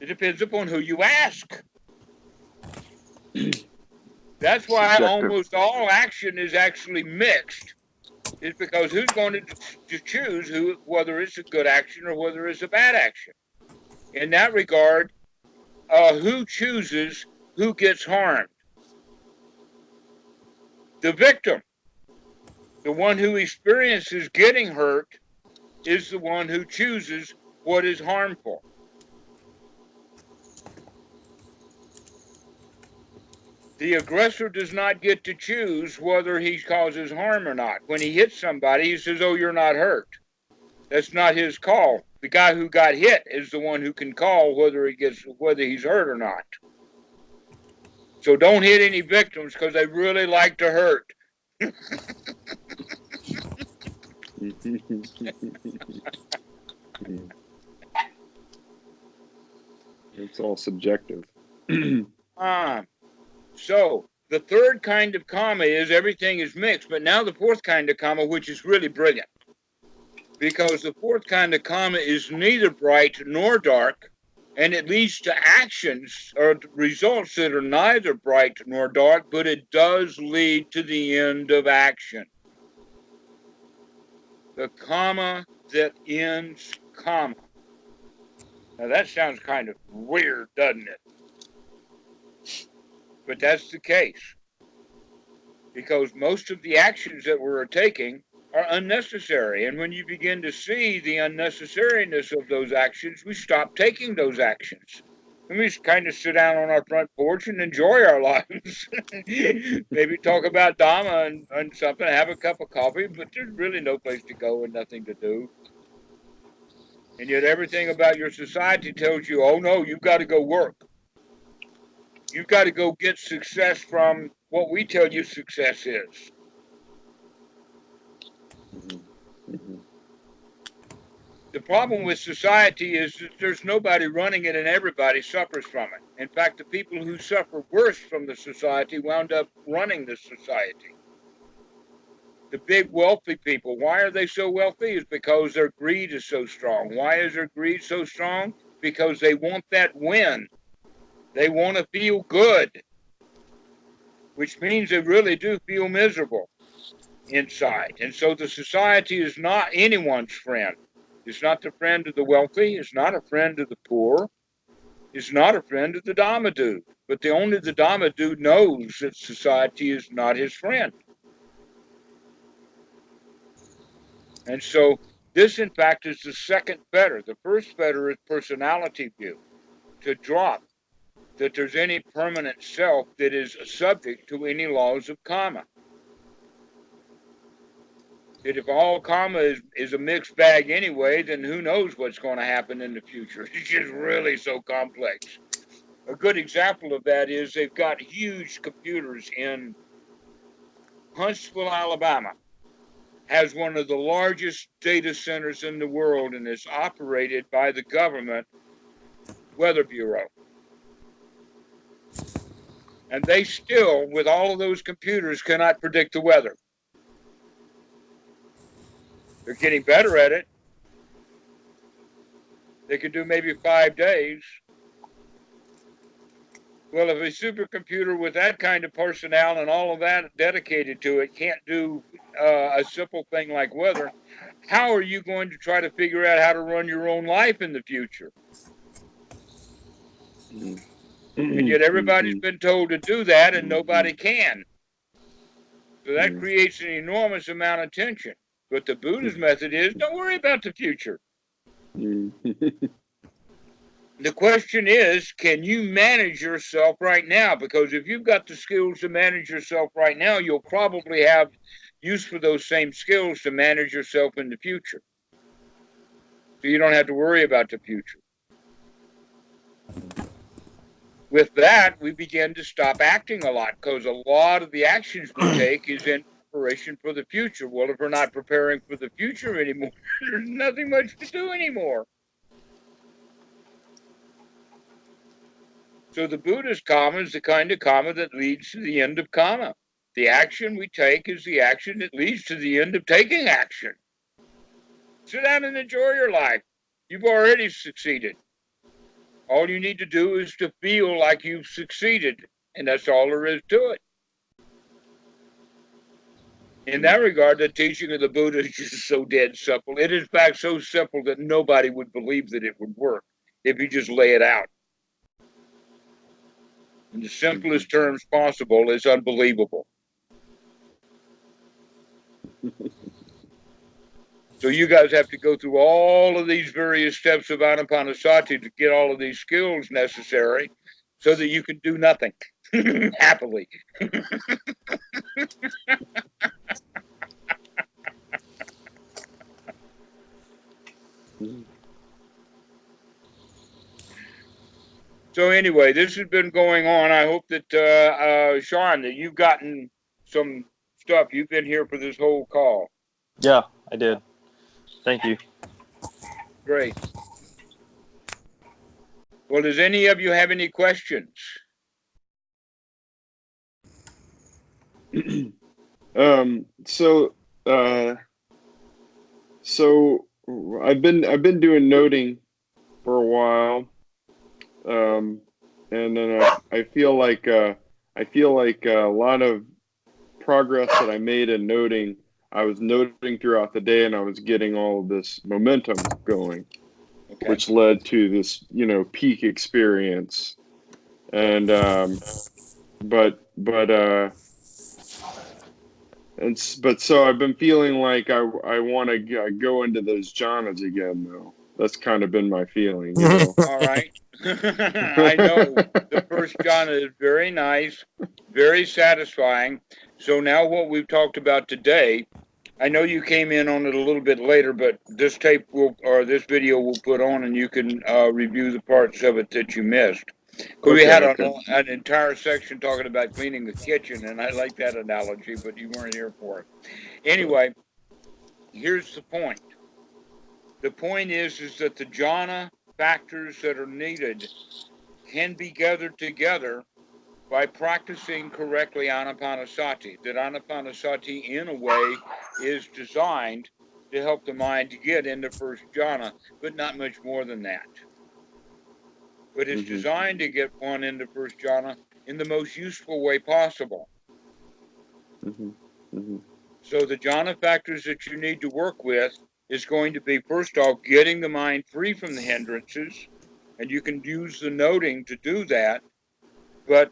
It depends upon who you ask. That's why Subjective. almost all action is actually mixed. Is because who's going to choose whether it's a good action or whether it's a bad action. In that regard, who chooses who gets harmed? The victim. The one who experiences getting hurt is the one who chooses what is harmful. The aggressor does not get to choose whether he causes harm or not. When he hits somebody, he says, "Oh, you're not hurt." That's not his call. The guy who got hit is the one who can call whether he's hurt or not. So don't hit any victims because they really like to hurt. It's all subjective. So the third kind of karma is everything is mixed, but now the fourth kind of karma, which is really brilliant, because the fourth kind of karma is neither bright nor dark, and it leads to actions or results that are neither bright nor dark, but it does lead to the end of action. The karma that ends karma. Now that sounds kind of weird, doesn't it? But that's the case. Because most of the actions that we're taking are unnecessary. And when you begin to see the unnecessariness of those actions, we stop taking those actions. And we just kind of sit down on our front porch and enjoy our lives. Maybe talk about Dhamma and something, have a cup of coffee, but there's really no place to go and nothing to do. And yet everything about your society tells you, oh no, you've got to go work. You've got to go get success from what we tell you success is. The problem with society is that there's nobody running it and everybody suffers from it. In fact, the people who suffer worse from the society wound up running the society. The big wealthy people, why are they so wealthy? Is because their greed is so strong. Why is their greed so strong? Because they want that win. They want to feel good, which means they really do feel miserable inside. And so the society is not anyone's friend. It's not the friend of the wealthy. It's not a friend of the poor. It's not a friend of the Dhamma dude. But only the Dhamma dude knows that society is not his friend. And so this, in fact, is the second fetter. The first fetter is personality view, to drop that there's any permanent self that is subject to any laws of karma. That if all karma is a mixed bag anyway, then who knows what's going to happen in the future. It's just really so complex. A good example of that is they've got huge computers in Huntsville, Alabama. Has one of the largest data centers in the world and is operated by the government Weather Bureau. And they still, with all of those computers, cannot predict the weather. They're getting better at it. They could do maybe 5 days. Well, if a supercomputer with that kind of personnel and all of that dedicated to it can't do a simple thing like weather, how are you going to try to figure out how to run your own life in the future? And yet everybody's been told to do that and nobody can. So that creates an enormous amount of tension. But the Buddha's method is, don't worry about the future. The question is, can you manage yourself right now? Because if you've got the skills to manage yourself right now, you'll probably have use for those same skills to manage yourself in the future. So you don't have to worry about the future. With that, we begin to stop acting a lot because a lot of the actions we take is in preparation for the future. Well, if we're not preparing for the future anymore, there's nothing much to do anymore. So the Buddha's karma is the kind of karma that leads to the end of karma. The action we take is the action that leads to the end of taking action. Sit down and enjoy your life. You've already succeeded. All you need to do is to feel like you've succeeded and that's all there is to it. In that regard, the teaching of the Buddha is just so dead simple. It is, in fact, so simple that nobody would believe that it would work if you just lay it out. In the simplest terms possible, it's unbelievable. So you guys have to go through all of these various steps of anapanasati to get all of these skills necessary so that you can do nothing happily. So anyway, this has been going on. I hope that, Sean, that you've gotten some stuff. You've been here for this whole call. Yeah, I did. Thank you. Great. Well, does any of you have any questions? So I've been doing noting for a while, and then I feel like a lot of progress that I made in noting. I was noting throughout the day, and I was getting all of this momentum going, okay, which led to this, peak experience. And so I've been feeling like I want to go into those jhanas again, though. That's kind of been my feeling, All right. I know the first jhana is very nice, very satisfying. So now what we've talked about today, I know you came in on it a little bit later, but this tape this video will put on, and you can review the parts of it that you missed. Because we had an entire section talking about cleaning the kitchen, and I like that analogy, but you weren't here for it. Anyway, here's the point. The point is that the jhana factors that are needed can be gathered together by practicing correctly anapanasati. That anapanasati, in a way, is designed to help the mind to get into first jhana, but not much more than that. But it's designed to get one into first jhana in the most useful way possible. So the jhana factors that you need to work with is going to be, first off, getting the mind free from the hindrances, and you can use the noting to do that. But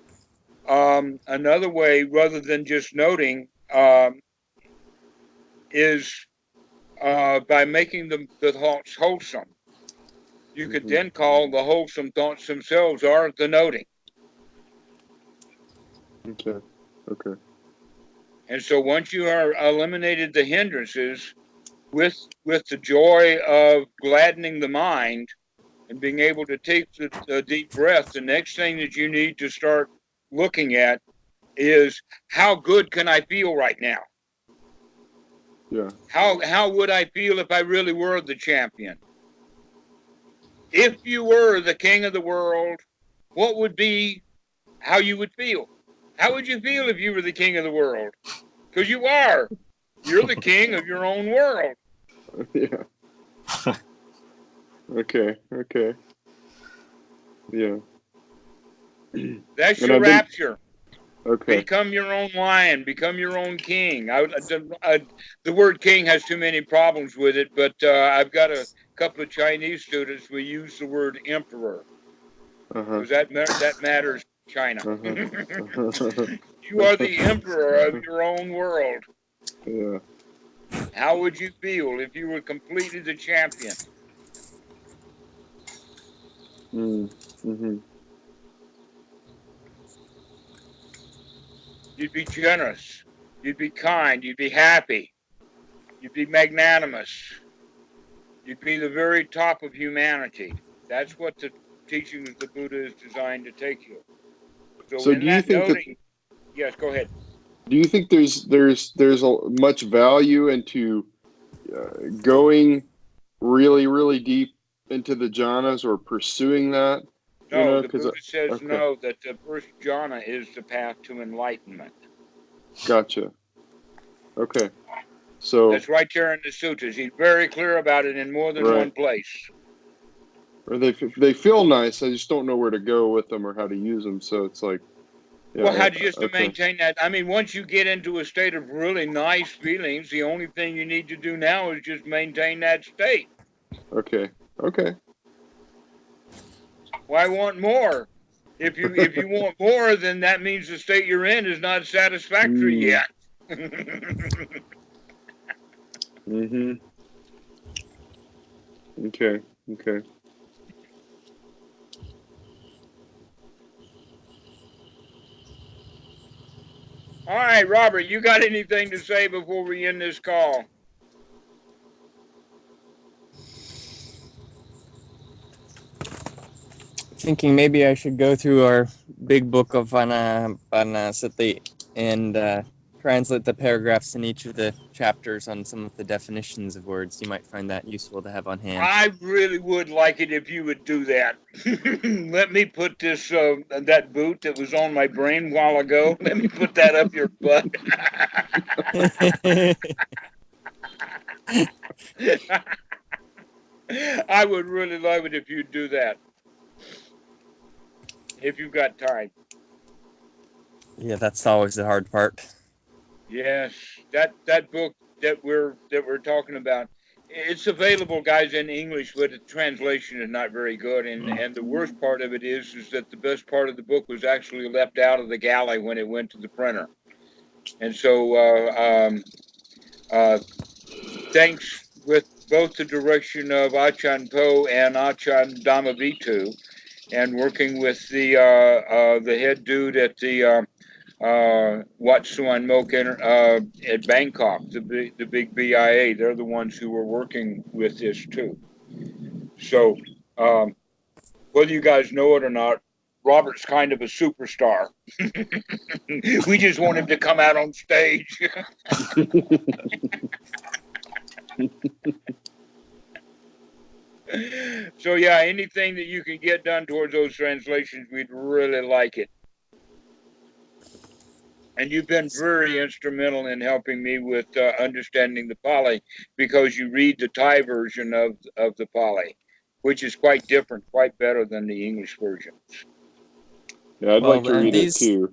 another way, rather than just noting, is by making the thoughts wholesome. You could then call the wholesome thoughts themselves are the noting. Okay. And so once you are eliminated the hindrances with the joy of gladdening the mind and being able to take the deep breath, the next thing that you need to start looking at is, how good can I feel right now? Yeah. How would I feel if I really were the champion? If you were the king of the world, what would be how you would feel? How would you feel if you were the king of the world? Because you are. You're the king of your own world. Yeah. Okay. Yeah. That's your rapture. Okay. Become your own lion. Become your own king. The word king has too many problems with it, but I've got a couple of Chinese students. We use the word emperor because that matters in China. You are the emperor of your own world. Yeah. How would you feel if you were completely the champion? You'd be generous. You'd be kind. You'd be happy. You'd be magnanimous. You'd be the very top of humanity. That's what the teaching of the Buddha is designed to take you. So in do you think noting, yes, go ahead. Do you think there's much value into going really deep into the jhanas or pursuing that? No, the Buddha says no, that the first jhana is the path to enlightenment. Gotcha. Okay. So that's right there in the sutras. He's very clear about it in more than one place. Or they feel nice. I just don't know where to go with them or how to use them. So it's like, Well, how do you just to maintain that? I mean, once you get into a state of really nice feelings, the only thing you need to do now is just maintain that state. Okay. Why want more? If you want more, then that means the state you're in is not satisfactory yet. Mm-hmm. Okay. All right, Robert, you got anything to say before we end this call? Thinking maybe I should go through our big book of Vanasati and translate the paragraphs in each of the chapters on some of the definitions of words. You might find that useful to have on hand. I really would like it if you would do that. Let me put this, that boot that was on my brain a while ago, let me put that up your butt. I would really love it if you'd do that. If you've got time. Yeah, that's always the hard part. Yes, that book that we're talking about, it's available, guys, in English, but the translation is not very good. And the worst part of it is that the best part of the book was actually left out of the galley when it went to the printer. And so, thanks with both the direction of Achan Po and Achan Dhammavitu, and working with the head dude at the Wat Suan Mok at Bangkok, the big BIA. They're the ones who were working with this too. So whether you guys know it or not, Robert's kind of a superstar. We just want him to come out on stage. So yeah, anything that you can get done towards those translations, we'd really like it. And you've been very instrumental in helping me with understanding the Pali, because you read the Thai version of the Pali, which is quite different, quite better than the English version. Yeah, I'd like to read it too.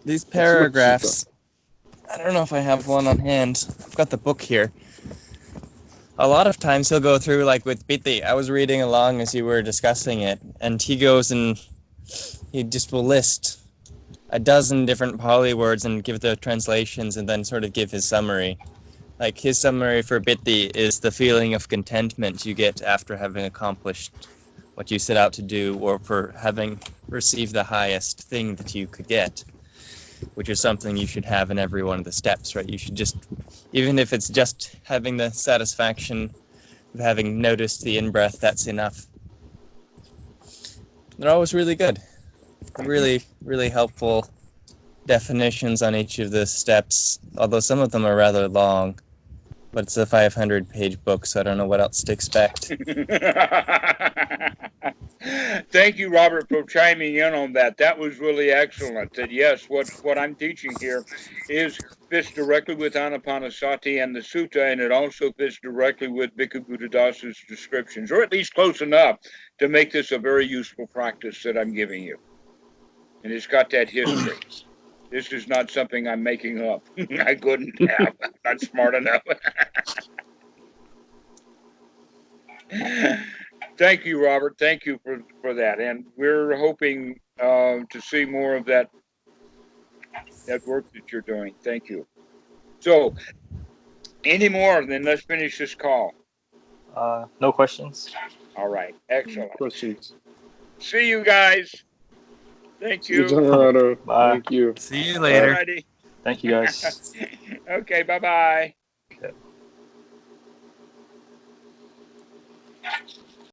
These paragraphs, I don't know if I have one on hand. I've got the book here. A lot of times he'll go through, like with Piti. I was reading along as you were discussing it, and he goes and he just will list a dozen different Pali words and give the translations and then sort of give his summary. Like his summary for Piti is the feeling of contentment you get after having accomplished what you set out to do, or for having received the highest thing that you could get, which is something you should have in every one of the steps, right? You should just, even if it's just having the satisfaction of having noticed the in-breath, that's enough. They're always really good. Really, really helpful definitions on each of the steps, although some of them are rather long, but it's a 500-page book, so I don't know what else to expect. Thank you, Robert, for chiming in on that. That was really excellent. That yes, what I'm teaching here fits directly with Anapanasati and the Sutta, and it also fits directly with Bhikkhu Buddhadasa's descriptions, or at least close enough to make this a very useful practice that I'm giving you. And it's got that history. This is not something I'm making up. I couldn't have. I'm not smart enough. Thank you, Robert. Thank you for that. And we're hoping to see more of that work that you're doing. Thank you. So, any more? Then let's finish this call. No questions. All right. Excellent. No questions. See you guys. Thank you. Dhammarato. Bye. Thank you. See you later. Alrighty. Thank you, guys. Okay. Bye-bye.